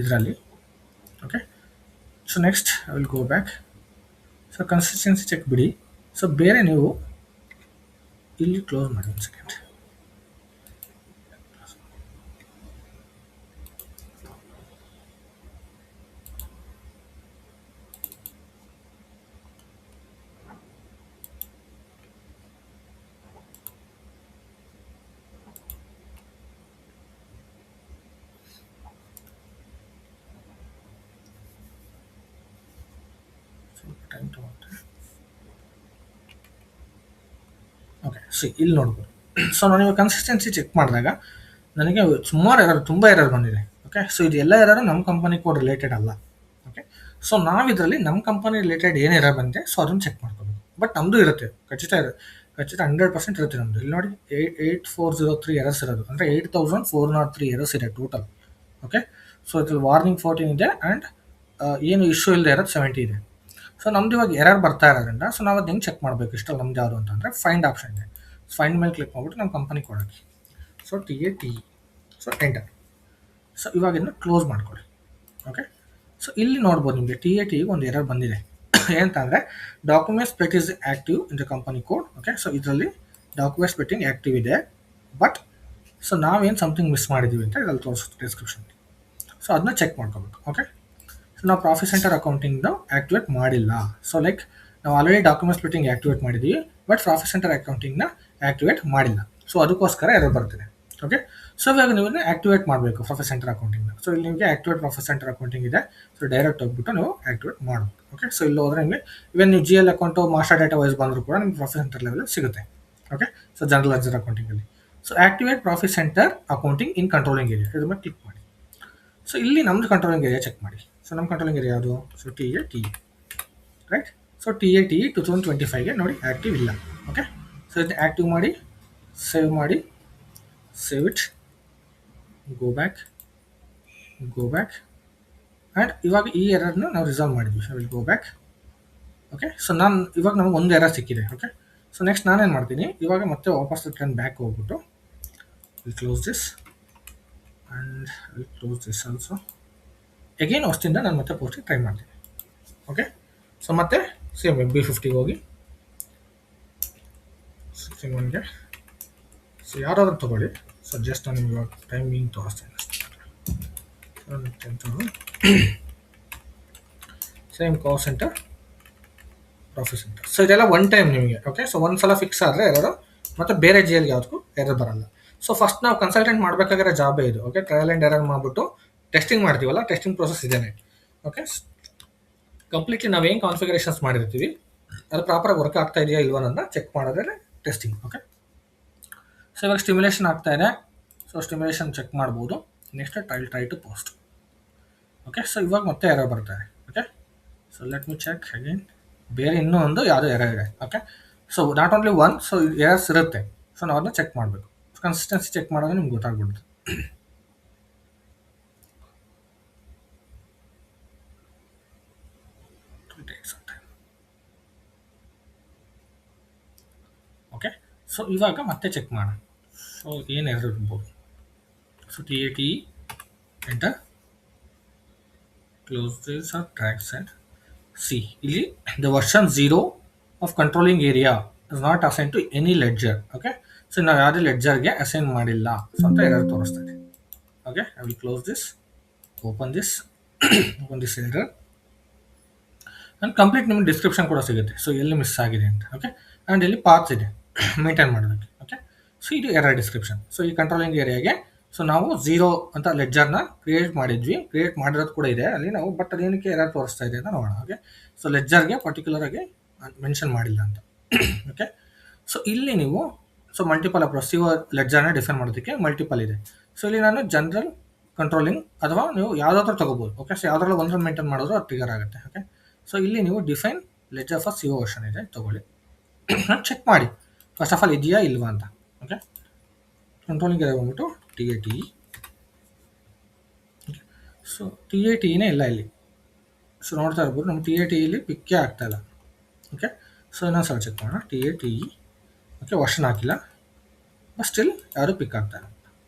ಇದರಲ್ಲಿ. Okay. So next I will go back. So consistency check ಬಿಡಿ. ಸೊ ಬೇರೆ ನೀವು ಇಲ್ಲಿ ಕ್ಲೋಸ್ ಮಾಡಿ ಒಂದು ಸೆಕೆಂಡ್. ಟೈಮ್ ತಗೊಳ್ತಾರೆ. ಓಕೆ, ಇಲ್ಲಿ ನೋಡ್ಬೋದು. ಸೊ ನಾನು ಇವಾಗ ಕನ್ಸಿಸ್ಟೆನ್ಸಿ ಚೆಕ್ ಮಾಡಿದಾಗ ನನಗೆ ಸುಮಾರು ಎರರ್, ತುಂಬ ಎರರ್ ಬಂದಿದೆ. ಓಕೆ, ಸೊ ಇದು ಎಲ್ಲ ಎರರ್ ನಮ್ಮ ಕಂಪನಿ ಕೋಡ್ ರಿಲೇಟೆಡ್ ಅಲ್ಲ. ಓಕೆ, ಸೊ ನಾವು ಇದರಲ್ಲಿ ನಮ್ಮ ಕಂಪನಿ ರಿಲೇಟೆಡ್ ಏನು ಎರರ್ ಬಂದಿದೆ ಸೊ ಅದನ್ನು ಚೆಕ್ ಮಾಡ್ಕೋಬೇಕು. ಬಟ್ ನಮ್ಮದು ಇರುತ್ತೆ, ಖಚಿತ 100% ಇರುತ್ತೆ ನಮ್ಮದು. ಇಲ್ಲಿ ನೋಡಿ 8403 ಎರರ್ಸ್ ಇರೋದು, ಅಂದರೆ 8403 ಎರರ್ಸ್ ಇದೆ ಟೋಟಲ್. ಓಕೆ, ಸೊ ಇದ್ರಲ್ಲಿ ವಾರ್ನಿಂಗ್ 14 ಇದೆ ಆ್ಯಂಡ್ ಏನು ಇಶ್ಯೂ ಇಲ್ಲದೆ ಇರೋದು 70 ಇದೆ. ಸೊ ನಮ್ದು ಇವಾಗ ಎರರ್ ಬರ್ತಾ ಇರೋದ್ರಿಂದ ಸೊ ನಾವು ಅದು ಹೆಂಗೆ ಚೆಕ್ ಮಾಡಬೇಕು ಇಷ್ಟಲ್ಲಿ ನಮ್ದು ಯಾವುದು ಅಂತಂದರೆ ಫೈಂಡ್ ಆಪ್ಷನ್ ಇದೆ. ಫೈಂಡ್ ಮೇಲೆ ಕ್ಲಿಕ್ ಮಾಡಿಬಿಟ್ಟು ನಮ್ಮ ಕಂಪನಿ ಕೊಡೋಕ್ಕೆ, so TATE, so enter. So ಇವಾಗ ಇದನ್ನು ಕ್ಲೋಸ್ ಮಾಡ್ಕೊಳ್ಳಿ. ಓಕೆ, ಸೊ ಇಲ್ಲಿ ನೋಡ್ಬೋದು ನಿಮಗೆ TATE ಒಂದು ಎರರ್ ಬಂದಿದೆ. ಏನಂತಂದರೆ document split is active in the company code. Okay, so ಇದರಲ್ಲಿ ಡಾಕ್ಯುಮೆಂಟ್ ಸ್ಪ್ಲಿಟ್ಟಿಂಗ್ ಆ್ಯಕ್ಟಿವ್ ಇದೆ, ಬಟ್ ಸೊ ನಾವೇನು ಸಮಥಿಂಗ್ ಮಿಸ್ ಮಾಡಿದ್ದೀವಿ ಅಂತ ಇದರಲ್ಲಿ ತೋರಿಸುತ್ತೆ ಡಿಸ್ಕ್ರಿಪ್ಷನ್. ಸೊ ಅದನ್ನ ಚೆಕ್ ಮಾಡ್ಕೋಬೇಕು. ಓಕೆ, ಸೊ ನಾವು ಪ್ರಾಫಿಟ್ ಸೆಂಟರ್ ಅಕೌಂಟಿಂಗ್ನ ಆ್ಯಕ್ಟಿವೇಟ್ ಮಾಡಿಲ್ಲ. ಸೊ ಲೈಕ್ ನಾವು ಆಲ್ರೆಡಿ ಡಾಕ್ಯುಮೆಂಟ್ ಸ್ಪ್ಲಿಟ್ಟಿಂಗ್ ಆ್ಯಕ್ಟಿವೇಟ್ ಮಾಡಿದ್ದೀವಿ, ಬಟ್ ಪ್ರಾಫಿಟ್ ಸೆಂಟರ್ ಅಕೌಂಟಿಂಗ್ನ ಆ್ಯಕ್ಟಿವೇಟ್ ಮಾಡಿಲ್ಲ. ಸೊ ಅದಕ್ಕೋಸ್ಕರ ಎರರ್ ಬರ್ತಿದೆ. ಓಕೆ, ಸೊ ಇವಾಗ ನೀವು ಆ್ಯಕ್ಟಿವೇಟ್ ಮಾಡಬೇಕು ಪ್ರಾಫಿಟ್ ಸೆಂಟರ್ ಅಕೌಂಟಿಂಗ್ನ. ಸೊ ಇಲ್ಲಿ ನಿಮಗೆ ಆ್ಯಕ್ಟಿವೇಟ್ ಪ್ರಾಫಿಟ್ ಸೆಂಟರ್ ಅಕೌಂಟಿಂಗ್ ಇದೆ. ಸೊ ಡೈರೆಕ್ಟ್ ಹೋಗ್ಬಿಟ್ಟು ನೀವು ಆ್ಯಕ್ಟಿವೇಟ್ ಮಾಡಬೇಕು. ಓಕೆ, ಸೊ ಇಲ್ಲಿ ಹೋದರೆ ನಿಮಗೆ ಇವನ್ ನೀವು GL account master data wise ಬಂದರೂ ಕೂಡ ನಿಮ್ಗೆ ಪ್ರಾಫಿಟ್ ಸೆಂಟರ್ ಲೆವೆಲ್ ಸಿಗುತ್ತೆ. ಓಕೆ, ಸೊ ಜನರಲ್ ಲೆಡ್ಜರ್ ಅಕೌಂಟಿಂಗಲ್ಲಿ so activate profit centre accounting in controlling area, ಇದ್ರ ಮೇಲೆ ಕ್ಲಿಕ್ ಮಾಡಿ. ಸೊ ಇಲ್ಲಿ ನಮ್ಮದು ಕಂಟ್ರೋಲಿಂಗ್ ಏರಿಯಾ ಚೆಕ್ ಮಾಡಿ. ಸೊ ನಮ್ಮ ಕಂಟ್ರೋಲಿಂಗ್ ಏರಿಯಾ ಯಾವುದು? So TATE, right. So TATE 2025ಗೆ ನೋಡಿ ಆ್ಯಕ್ಟಿವ್ ಇಲ್ಲ. ಓಕೆ, ಸೊ ಇದನ್ನ ಆ್ಯಕ್ಟಿವ್ ಮಾಡಿ, save it, go back, and ಇವಾಗ ಈ ಎರರ್ನ ನಾವು ರಿಸಾಲ್ವ್ ಮಾಡಿದ್ವಿ. So will go back. Okay, so ಇವಾಗ ನಮಗೆ ಒಂದು ಎರರ್ ಸಿಕ್ಕಿದೆ. ಓಕೆ, ಸೊ ನೆಕ್ಸ್ಟ್ ನಾನೇನು ಮಾಡ್ತೀನಿ, ಇವಾಗ ಮತ್ತೆ ವಾಪಸ್ ರಿಟರ್ನ್ ಬ್ಯಾಕ್ ಹೋಗ್ಬಿಟ್ಟು will close this and will close this also. Again ಹೊಸ್ತಿಂದ ನಾನು ಮತ್ತೆ ಪೋಸ್ಟಿಗೆ ಟ್ರೈ ಮಾಡ್ತೀನಿ. ಓಕೆ, ಸೊ ಮತ್ತೆ ಸೇಮ್ B50ಗೆ ಹೋಗಿ 61ಗೆ ಸೊ ಯಾರಾದರೂ ತೊಗೊಳ್ಳಿ. ಸೊ ಜಸ್ಟ್ ನಾನು ಇವಾಗ ಟೈಮಿಂಗ್ ತೋರಿಸ್ತೀನಿ ಅಷ್ಟೇ. Same cost centre, profit centre. So ಇದೆಲ್ಲ ಒನ್ ಟೈಮ್ ನಿಮಗೆ. ಓಕೆ, ಸೊ ಒಂದು ಸಲ ಫಿಕ್ಸ್ ಆದರೆ ಎರರು ಮತ್ತು ಬೇರೆ GLಗೆ ಯಾವುದಕ್ಕೂ ಎರರ್ ಬರಲ್ಲ. ಸೊ ಫಸ್ಟ್ ನಾವು ಕನ್ಸಲ್ಟೆಂಟ್ ಮಾಡಬೇಕಾಗಿರೋ ಜಾಬೇ ಇದು. ಓಕೆ, ಟ್ರಯಲ್ ಆ್ಯಂಡ್ ಎರರ್ ಮಾಡಿಬಿಟ್ಟು ಟೆಸ್ಟಿಂಗ್ ಮಾಡ್ತೀವಲ್ಲ, ಟೆಸ್ಟಿಂಗ್ ಪ್ರೋಸೆಸ್ ಇದೇನೆ. ಓಕೆ, ಕಂಪ್ಲೀಟ್ಲಿ ನಾವು ಏನು ಕಾನ್ಫಿಗರೇಷನ್ಸ್ ಮಾಡಿರ್ತೀವಿ ಅದು ಪ್ರಾಪರಾಗಿ ವರ್ಕ್ ಆಗ್ತಾ ಇದೆಯಾ ಇಲ್ವಾ ಅಂತ ಚೆಕ್ ಮಾಡೋದ್ರೆ ಟೆಸ್ಟಿಂಗ್. ಓಕೆ, ಸೊ ಇವಾಗ ಸ್ಟಿಮ್ಯುಲೇಷನ್ ಆಗ್ತಾ ಇದೆ. ಸೊ ಸ್ಟಿಮ್ಯುಲೇಷನ್ ಚೆಕ್ ಮಾಡ್ಬೋದು. Next try to post. Okay, so ಇವಾಗ ಮತ್ತೆ ಎರರ್ ಬರ್ತಾರೆ. Okay, so let me check again. ಬೇರೆ ಇನ್ನೂ ಒಂದು ಯಾವುದೋ ಎರರ್ ಇದೆ. Okay, so not only one, so errors ಇರುತ್ತೆ. ಸೊ ನಾವು ಅದನ್ನ ಚೆಕ್ ಮಾಡಬೇಕು. ಕನ್ಸಿಸ್ಟೆನ್ಸಿ ಚೆಕ್ ಮಾಡೋದು ನಿಮ್ಗೆ ಗೊತ್ತಾಗ್ಬಿಡುತ್ತೆ. ಓಕೆ, ಸೊ ಇವಾಗ ಮತ್ತೆ ಚೆಕ್ ಮಾಡೋಣ. ಸೊ ಏನು ಎರರ್ ಇರ್ಬೋದು. So TATE, enter, close this or tracks and see. ಇಲ್ಲಿ the version 0 of controlling area is not assign to any ledger. Okay, so ನಾವು ಯಾವುದೇ ಲೆಡ್ಜರ್ಗೆ ಅಸೈನ್ ಮಾಡಿಲ್ಲ ಸೊ ಅಂತ ಎರರ್ ತೋರಿಸ್ತಾ ಇದೆ. Okay, I will close this, open this error and complete ನಿಮ್ಗೆ description ಕೂಡ ಸಿಗುತ್ತೆ. ಸೊ ಎಲ್ಲಿ ಮಿಸ್ ಆಗಿದೆ ಅಂತ. ಓಕೆ, ಆ್ಯಂಡ್ ಇಲ್ಲಿ ಪಾತ್ಸ್ ಇದೆ ಮೇಂಟೈನ್ ಮಾಡೋದಕ್ಕೆ. ಓಕೆ, ಸೊ ಇದು ಎರರ್ ಡಿಸ್ಕ್ರಿಪ್ಷನ್. ಸೊ ಈ ಕಂಟ್ರೋಲಿಂಗ್ ಏರಿಯಾಗೆ ಸೊ ನಾವು 0 ಅಂತ ಲೆಡ್ಜರ್ನ ಕ್ರಿಯೇಟ್ ಮಾಡಿರೋದು ಕೂಡ ಇದೆ ಅಲ್ಲಿ ನಾವು. ಬಟ್ ಅದೇನಕ್ಕೆ ಎರರ್ ತೋರಿಸ್ತಾ ಇದೆ ಅಂತ ನೋಡೋಣ. ಓಕೆ, ಸೊ ಲೆಡ್ಜರ್ಗೆ ಪರ್ಟಿಕ್ಯುಲರ್ ಆಗಿ ಮೆನ್ಷನ್ ಮಾಡಿಲ್ಲ ಅಂತ. ಓಕೆ, ಸೊ ಇಲ್ಲಿ ನೀವು ಸೊ ಮಲ್ಟಿಪಲ್ ಅಪ್ರೋಚ್ ಲೆಡ್ಜರ್ನ ಡಿಫೈನ್ ಮಾಡೋದಕ್ಕೆ ಮಲ್ಟಿಪಲ್ ಇದೆ. ಸೊ ಇಲ್ಲಿ ನಾನು ಜನರಲ್ ಕಂಟ್ರೋಲಿಂಗ್ ಅಥವಾ ನೀವು ಯಾವುದಾದ್ರೂ ತೊಗೋಬೋದು. ಓಕೆ, ಸೊ ಯಾವುದ್ರಲ್ಲಿ ಒಂದರಲ್ಲಿ ಮೇಂಟೈನ್ ಮಾಡಿದ್ರು ಅದು ಟ್ರಿಗರ್ ಆಗುತ್ತೆ. ಓಕೆ, ಸೊ ಇಲ್ಲಿ ನೀವು define ledger for CO version ಇದೆ, ತೊಗೊಳ್ಳಿ. ಚೆಕ್ ಮಾಡಿ ಫಸ್ಟ್ ಆಫ್ ಆಲ್ ಇದೆಯಾ ಇಲ್ವಾ ಅಂತ. ಓಕೆ, ಕಂಟ್ರೋಲಿಂಗ್ ಬಂದ್ಬಿಟ್ಟು TATE. ಸೊ TATEನೇ ಇಲ್ಲ ಇಲ್ಲಿ. ಸೊ ನೋಡ್ತಾ ಇರ್ಬೋದು ನಮ್ಮ TATE ಇಲ್ಲಿ ಪಿಕ್ಕೇ ಆಗ್ತಾ ಇಲ್ಲ. ಓಕೆ, ಸೊ ಇನ್ನೊಂದು ಸಲ ಚೆಕ್ ಮಾಡೋಣ. TATE, ಓಕೆ, ವರ್ಷನ್ ಹಾಕಿಲ್ಲ, ಬಟ್ ಸ್ಟಿಲ್ ಯಾರು ಪಿಕ್ ಆಗ್ತಾ ಇಲ್ಲ.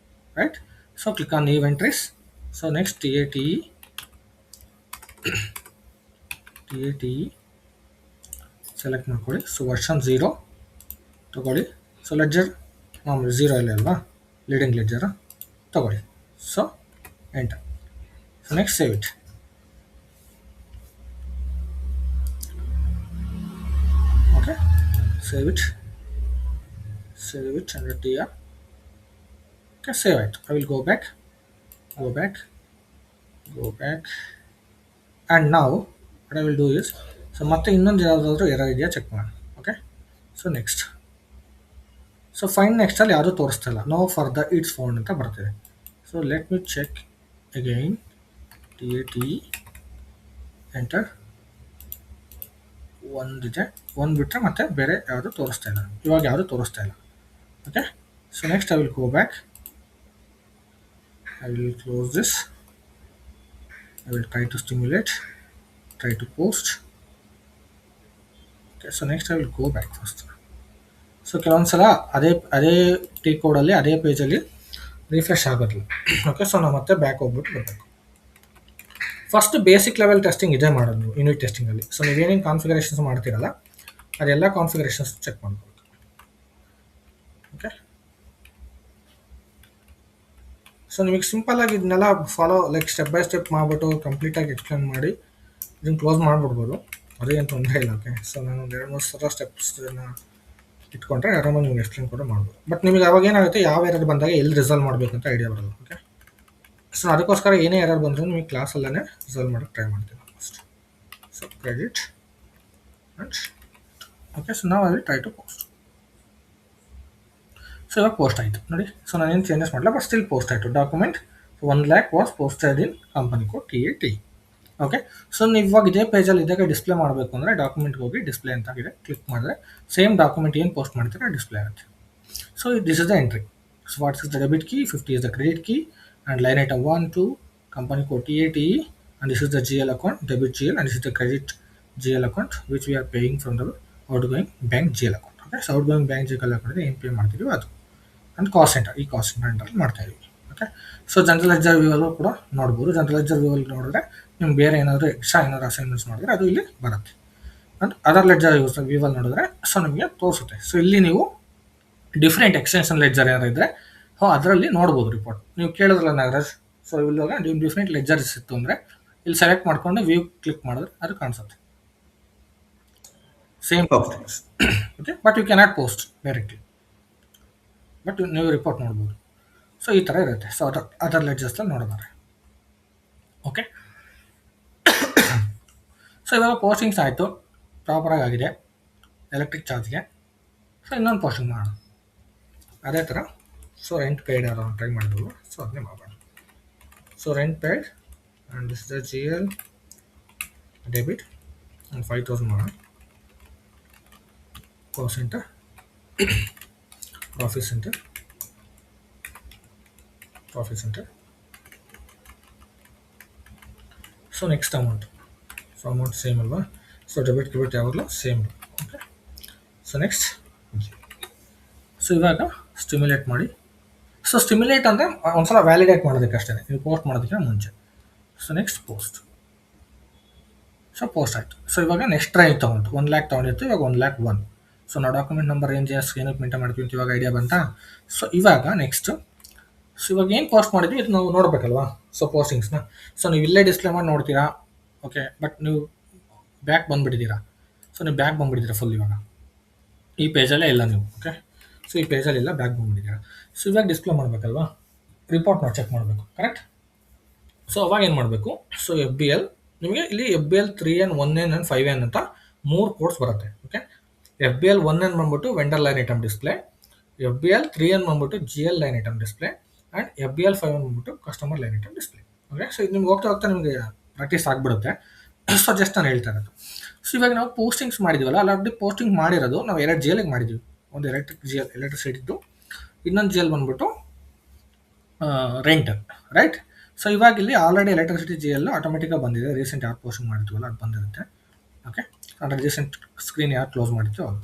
Right, so click on new entries. So next TATE select ಮಾಡ್ಕೊಳ್ಳಿ. ಸೊ ವರ್ಷನ್ 0 ತೊಗೊಳ್ಳಿ. ಸೊ ಲೆಡ್ಜರ್ ಮಾಮೂಲಿ 0 ಇಲ್ಲ ಅಲ್ವಾ, ಲೀಡಿಂಗ್ ಲೆಡ್ಜರ್ ತೊಗೊಳ್ಳಿ. So enter. So next save it. Okay, save it under TR. Okay, save ಆಯಿತು. I will go back and ನಾವು what I will do is, so ಮತ್ತೆ ಇನ್ನೊಂದು ಯಾವುದಾದ್ರೂ ಎರರ್ ಇದೆಯಾ ಚೆಕ್ ಮಾಡೋಣ. Okay, so next so find ನೆಕ್ಸ್ಟಲ್ಲಿ ಯಾವುದೂ ತೋರಿಸ್ತಾ ಇಲ್ಲ, ನೋ ಫರ್ದರ್ ಇಟ್ಸ್ ಫೌಂಡ್ ಅಂತ ಬರ್ತಿದೆ. So let me check again, TAT enter, ಒಂದಿದೆ, ಒಂದು ಬಿಟ್ಟರೆ ಮತ್ತೆ ಬೇರೆ ಯಾವುದು ತೋರಿಸ್ತಾ ಇಲ್ಲ, ಇವಾಗ ಯಾವುದು ತೋರಿಸ್ತಾ ಇಲ್ಲ. Okay, so next I will go back, I will close this, I will try to stimulate, try to post. Okay, so next I will go back first. So ಕೆಲವೊಂದು ಸಲ ಅದೇ ಟಿ ಕೋಡಲ್ಲಿ ಅದೇ ಪೇಜಲ್ಲಿ ರಿಫ್ರೆಶ್ ಆಗೋದಿಲ್ಲ. ಓಕೆ, ಸೊ ನಾವು ಮತ್ತೆ back ಹೋಗ್ಬಿಟ್ಟು ಬರಬೇಕು. First basic level testing ಇದೇ ಮಾಡೋದು ನೀವು ಯೂನಿಟ್ ಟೆಸ್ಟಿಂಗಲ್ಲಿ. ಸೊ ನೀವೇನೇನು ಕಾನ್ಫಿಗರೇಷನ್ಸ್ ಮಾಡ್ತೀರಲ್ಲ ಅದೆಲ್ಲ ಕಾನ್ಫಿಗರೇಷನ್ಸ್ ಚೆಕ್ ಮಾಡ್ಬೋದು. ಓಕೆ, ಸೊ ನಿಮಗೆ ಸಿಂಪಲ್ಲಾಗಿ ಇದನ್ನೆಲ್ಲ follow like step by step ಮಾಡಿಬಿಟ್ಟು ಕಂಪ್ಲೀಟಾಗಿ ಎಕ್ಸ್ಪ್ಲೇನ್ ಮಾಡಿ ಇದನ್ನು ಕ್ಲೋಸ್ ಮಾಡಿಬಿಡ್ಬೋದು, ಅದೇನು ತೊಂದರೆ ಇಲ್ಲ. ಓಕೆ, ಸೊ ನಾನು ಒಂದು 2-3 ಸಲ ಸ್ಟೆಪ್ಸನ್ನು ಇಟ್ಕೊಂಡ್ರೆ ಆರಾಮಾಗಿ ನಿಮ್ಗೆ ಎಕ್ಸ್ಪ್ಲೇನ್ ಕೂಡ ಮಾಡ್ಬೋದು. ಬಟ್ ನಿಮಗೆ ಅವಾಗ ಏನಾಗುತ್ತೆ, ಯಾವ ಎರರ್ ಬಂದಾಗ ಎಲ್ಲಿ ರಿಸಾಲ್ವ್ ಮಾಡಬೇಕು ಅಂತ ಐಡಿಯಾ ಬರಲ್ಲ. ಓಕೆ, ಸೊ ಅದಕ್ಕೋಸ್ಕರ ಏನೇ ಎರರ್ ಬಂದರೂ ನಿಮಗೆ ಕ್ಲಾಸಲ್ಲೇ ರಿಸಾಲ್ವ್ ಮಾಡೋಕ್ಕೆ ಟ್ರೈ ಮಾಡ್ತೀನಿ first. So credit and okay, so ನಾವು ಅಲ್ಲಿ ಟ್ರೈ ಟು ಪೋಸ್ಟ್. ಸೊ ಇವಾಗ ಪೋಸ್ಟ್ ಆಯಿತು ನೋಡಿ. ಸೊ ನಾನೇನು ಚೇಂಜಸ್ ಮಾಡಲ್ಲ, ಬಟ್ ಸ್ಟಿಲ್ ಪೋಸ್ಟ್ ಆಯಿತು. Document 1 lakh was posted in company code TAT. Okay, so ನೀವು ಇವಾಗ ಇದೇ ಪೇಜಲ್ಲಿ ಇದಾಗ ಡಿಸ್ಪ್ಲೇ ಮಾಡಬೇಕು ಅಂದರೆ ಡಾಕ್ಯುಮೆಂಟ್ಗೆ ಹೋಗಿ ಡಿಸ್ಪ್ಲೇ ಅಂತ ಆಗಿದೆ, ಕ್ಲಿಕ್ ಮಾಡಿದ್ರೆ ಸೇಮ್ ಡಾಕ್ಯುಮೆಂಟ್ ಏನು ಪೋಸ್ಟ್ ಮಾಡ್ತೀರಾ ಡಿಸ್ಪ್ಲೇ ಆಗುತ್ತೆ. So this is the entry. So what's is the debit key, 50 is the credit key, and line item 1, 2, company code TATE, and this is the GL account, debit GL, and this is the credit GL account which we are paying from the outgoing bank GL account. Okay, so outgoing bank GL account ಏನು pay ಮಾಡ್ತೀವಿ ಅದು, and cost centre, ಈ cost ಸೆಂಟರಲ್ಲಿ ಮಾಡ್ತಾ ಇದೀವಿ. Okay, so general ledger ವ್ಯೂವಲ್ಲೂ ಕೂಡ ನೋಡ್ಬೋದು. General ledger ವ್ಯೂವಲ್ಲಿ ನೋಡಿದ್ರೆ ನಿಮ್ಗೆ ಬೇರೆ ಏನಾದರೂ ಎಕ್ಸ್ಟ್ರಾ ಏನಾದರೂ ಅಸೈನ್ಮೆಂಟ್ಸ್ ಮಾಡಿದ್ರೆ ಅದು ಇಲ್ಲಿ ಬರುತ್ತೆ. ಆ್ಯಂಡ್ ಅದರ್ ಲೆಡ್ಜರ್ ವ್ಯೂವಲ್ಲಿ ನೋಡಿದ್ರೆ ಸೊ ನಿಮಗೆ ತೋರಿಸುತ್ತೆ. ಸೊ ಇಲ್ಲಿ ನೀವು ಡಿಫ್ರೆಂಟ್ ಎಕ್ಸ್ಟೆನ್ಷನ್ ಲೆಡ್ಜರ್ ಏನಾರು ಇದ್ದರೆ ಅದರಲ್ಲಿ ನೋಡ್ಬೋದು ರಿಪೋರ್ಟ್. ನೀವು ಕೇಳಿದ್ರಲ್ಲ ನಾಗರಾಜ್, ಸೊ ಇವಾಗ ನೀವು ಡಿಫ್ರೆಂಟ್ ಲೆಡ್ಜರ್ಸ್ ಇತ್ತು ಅಂದರೆ ಇಲ್ಲಿ ಸೆಲೆಕ್ಟ್ ಮಾಡ್ಕೊಂಡು ವ್ಯೂ ಕ್ಲಿಕ್ ಮಾಡಿದ್ರೆ ಅದು ಕಾಣಿಸುತ್ತೆ, same postings. Okay, but you cannot post directly, but ನೀವು ರಿಪೋರ್ಟ್ ನೋಡ್ಬೋದು. ಸೊ ಈ ಥರ ಇರುತ್ತೆ. ಸೊ ಅದರ್ ಲೆಡ್ಜರ್ಸ್ಲ್ಲಿ ನೋಡಿದ್ದಾರೆ. ಓಕೆ, ಸೊ ಇವಾಗ ಪೋಸ್ಟಿಂಗ್ಸ್ ಆಯಿತು, ಪ್ರಾಪರಾಗಿ ಆಗಿದೆ ಎಲೆಕ್ಟ್ರಿಕ್ ಚಾರ್ಜ್ಗೆ. ಸೊ ಇನ್ನೊಂದು ಪೋಸ್ಟಿಂಗ್ ಮಾಡೋಣ ಅದೇ ಥರ. ಸೊ ರೆಂಟ್ ಪೇಯ್ಡ್ ಯಾರು ಟ್ರೈ ಮಾಡಿದ್ರು, ಸೊ ಅದನ್ನೇ ಮಾಡೋಣ. So rent paid and this the GL debit ಒಂದು 5000 ಮಾಡೋಣ. Cost centre, profit centre, so next amount, so amount same ಅಲ್ವಾ. ಸೊ ಡೆಬಿಟ್ ಕ್ರೆಡಿಟ್ ಯಾವಾಗಲೂ same. Okay, so next so ಇವಾಗ stimulate ಮಾಡಿ. ಸೊ ಸ್ಟಿಮ್ಯುಲೇಟ್ ಅಂದರೆ ಒಂದ್ಸಲ ವ್ಯಾಲಿಡೇಟ್ ಮಾಡೋದಕ್ಕೆ ಅಷ್ಟೇ, ನೀವು ಪೋಸ್ಟ್ ಮಾಡೋದಕ್ಕೆ ಮುಂಚೆ. So next post. So post ಆಯಿತು. ಸೊ ಇವಾಗ ನೆಕ್ಸ್ಟ್ ರೇಂಜ್ ತೊಗೊಂಡು 1 lakh ತೊಗೊಂಡಿತ್ತು, ಇವಾಗ 1,01,000. ಸೊ ನಾವು ಡಾಕ್ಯುಮೆಂಟ್ ನಂಬರ್ ರೇಂಜಸ್ ಏನಕ್ಕೆ ಮೇಂಟೈನ್ ಮಾಡ್ತೀವಿ ಅಂತ ಇವಾಗ ಐಡಿಯಾ ಬಂತಾ. ಸೊ ಇವಾಗ ನೆಕ್ಸ್ಟ್, ಸೊ ಇವಾಗ ಏನು ಪೋಸ್ಟ್ ಮಾಡಿದ್ವಿ ಇದು ನಾವು ನೋಡಬೇಕಲ್ವಾ. ಸೊ ಪೋಸ್ಟಿಂಗ್ಸ್ನ ಸೊ ನೀವು ಇಲ್ಲೇ ಡಿಸ್ಪ್ಲೇ ಮಾಡಿ ನೋಡ್ತೀರಾ. ಓಕೆ, ಬಟ್ ನೀವು ಬ್ಯಾಕ್ ಬಂದುಬಿಟ್ಟಿದ್ದೀರಾ. ಸೊ ನೀವು ಬ್ಯಾಕ್ ಬಂದುಬಿಟ್ಟಿದ್ದೀರಾ ಫುಲ್, ಇವಾಗ ಈ ಪೇಜಲ್ಲೇ ಇಲ್ಲ ನೀವು. ಓಕೆ, ಸೊ ಈ ಪೇಜಲ್ಲಿ ಇಲ್ಲ, ಬ್ಯಾಕ್ ಬಂದುಬಿಟ್ಟಿದ್ದೀರಾ. ಸೊ ಇವಾಗ ಡಿಸ್ಪ್ಲೇ ಮಾಡಬೇಕಲ್ವಾ, ರಿಪೋರ್ಟ್ ನಾವು ಚೆಕ್ ಮಾಡಬೇಕು, ಕರೆಕ್ಟ್. ಸೊ ಅವಾಗ ಏನು ಮಾಡಬೇಕು, ಸೊ FBL ನಿಮಗೆ ಇಲ್ಲಿ FBL 3N 1N and 5N ಅಂತ 3 ಕೋಡ್ಸ್ ಬರುತ್ತೆ. ಓಕೆ, FBL 1N ಬಂದ್ಬಿಟ್ಟು vendor line item display, FBL 3N ಬಂದ್ಬಿಟ್ಟು GL line item display, and FBL 5N ಬಂದ್ಬಿಟ್ಟು customer line item display. Okay, so ಇದು ನಿಮ್ಗೆ ಹೋಗ್ತಾ ಹೋಗ್ತಾ ನಿಮಗೆ ಪ್ರಾಕ್ಟೀಸ್ ಆಗಿಬಿಡುತ್ತೆ. ಸೊ ಜಸ್ಟ್ ನಾನು ಹೇಳ್ತಾ ಇರೋದು. ಸೊ ಇವಾಗ ನಾವು ಪೋಸ್ಟಿಂಗ್ಸ್ ಮಾಡಿದ್ದೀವಲ್ಲ, ಆಲ್ರೆಡಿ ಪೋಸ್ಟಿಂಗ್ ಮಾಡಿರೋದು ನಾವು 2 GLಗೆ ಮಾಡಿದ್ದೀವಿ. ಒಂದು ಎಲೆಕ್ಟ್ರಿಸಿಟಿದ್ದು, ಇನ್ನೊಂದು GL ಬಂದ್ಬಿಟ್ಟು ರೆಂಟ್, ರೈಟ್. ಸೊ ಇವಾಗ ಇಲ್ಲಿ ಆಲ್ರೆಡಿ ಎಲೆಕ್ಟ್ರಿಸಿಟಿ GL ಆಟೋಮೆಟಿಕಾಗಿ ಬಂದಿದೆ. ರೀಸೆಂಟ್ ಯಾರು ಪೋಸ್ಟಿಂಗ್ ಮಾಡಿದ್ವಲ್ಲ ಅದು ಬಂದಿರುತ್ತೆ. ಓಕೆ, ಅಂದರೆ ರೀಸೆಂಟ್ ಸ್ಕ್ರೀನ್ ಯಾರು ಕ್ಲೋಸ್ ಮಾಡಿತ್ತು ಅದು.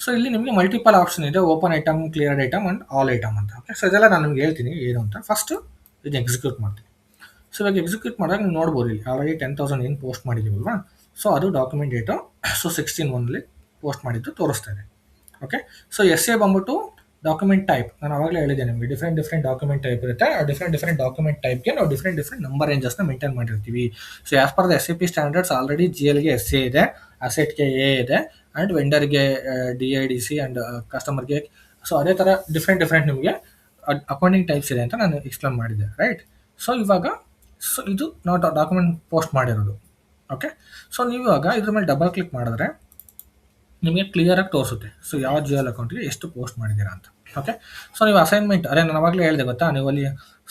ಸೊ ಇಲ್ಲಿ ನಿಮಗೆ ಮಲ್ಟಿಪಲ್ ಆಪ್ಷನ್ ಇದೆ, open item, cleared item and all item ಅಂತ. ಓಕೆ, ಸೊ ಇದೆಲ್ಲ ನಾನು ನಿಮ್ಗೆ ಹೇಳ್ತೀನಿ ಏನು ಅಂತ. ಫಸ್ಟು ಇದನ್ನ ಎಕ್ಸಿಕ್ಯೂಟ್ ಮಾಡ್ತೀನಿ. ಸೊ ಇವಾಗ ಎಕ್ಸಿಕ್ಯೂಟ್ ಮಾಡಿದಾಗ ನೀವು ನೋಡ್ಬೋದು ಇಲ್ಲಿ ಆಲ್ರೆಡಿ 10,000 ಏನು ಪೋಸ್ಟ್ ಮಾಡಿದ್ದೀವಲ್ವಾ. ಸೊ ಅದು ಡಾಕ್ಯುಮೆಂಟ್ ಡೇಟು ಸೊ 16/1 ಪೋಸ್ಟ್ ಮಾಡಿದ್ದು ತೋರಿಸ್ತಾ ಇದೆ. ಓಕೆ, ಸೊ SA ಬಂದ್ಬಿಟ್ಟು ಡಾಕ್ಯುಮೆಂಟ್ ಟೈಪ್, ನಾನು ಆವಾಗಲೇ ಹೇಳಿದೆ ನಿಮಗೆ ಡಿಫ್ರೆಂಟ್ ಡಾಕ್ಯುಮೆಂಟ್ ಟೈಪ್ ಇರುತ್ತೆ. ಆ ಡಿಫ್ರೆಂಟ್ ಡಾಕ್ಯುಮೆಂಟ್ ಟೈಪ್ಗೆ ನಾವು ಡಿಫ್ರೆಂಟ್ ನಂಬರ್ ರೇಂಜಸ್ನ ಮೇಂಟೈನ್ ಮಾಡಿರ್ತೀವಿ. So as per the SAP standards already GLಗೆ SA ಇದೆ, ಅಸೆಟ್ಗೆ A ಇದೆ, ಆ್ಯಂಡ್ ವೆಂಡರ್ಗೆ DIDC ಆ್ಯಂಡ್ ಕಸ್ಟಮರ್ಗೆ. ಸೊ ಅದೇ ಥರ ಡಿಫ್ರೆಂಟ್ ನಿಮಗೆ ಅಕೌಂಟಿಂಗ್ ಟೈಪ್ಸ್ ಇದೆ ಅಂತ ನಾನು ಎಕ್ಸ್ಪ್ಲೇನ್ ಮಾಡಿದ್ದೆ, ರೈಟ್. ಸೊ ಇವಾಗ ಸೊ ಇದು ನಾವು ಡಾಕ್ಯುಮೆಂಟ್ ಪೋಸ್ಟ್ ಮಾಡಿರೋದು. ಓಕೆ, ಸೊ ನೀವು ಇವಾಗ ಇದ್ರ ಮೇಲೆ ಡಬಲ್ ಕ್ಲಿಕ್ ಮಾಡಿದ್ರೆ ನಿಮಗೆ ಕ್ಲಿಯರಾಗಿ ತೋರಿಸುತ್ತೆ. ಸೊ ಯಾವ GL ಅಕೌಂಟ್ಗೆ ಎಷ್ಟು ಪೋಸ್ಟ್ ಮಾಡಿದ್ದೀರಾ ಅಂತ. ಓಕೆ. ಸೊ ನೀವು ಅಸೈನ್ಮೆಂಟ್ ಅದೇ ನಾನು ಅವಾಗಲೇ ಹೇಳಿದೆ ಗೊತ್ತಾ, ನೀವು ಅಲ್ಲಿ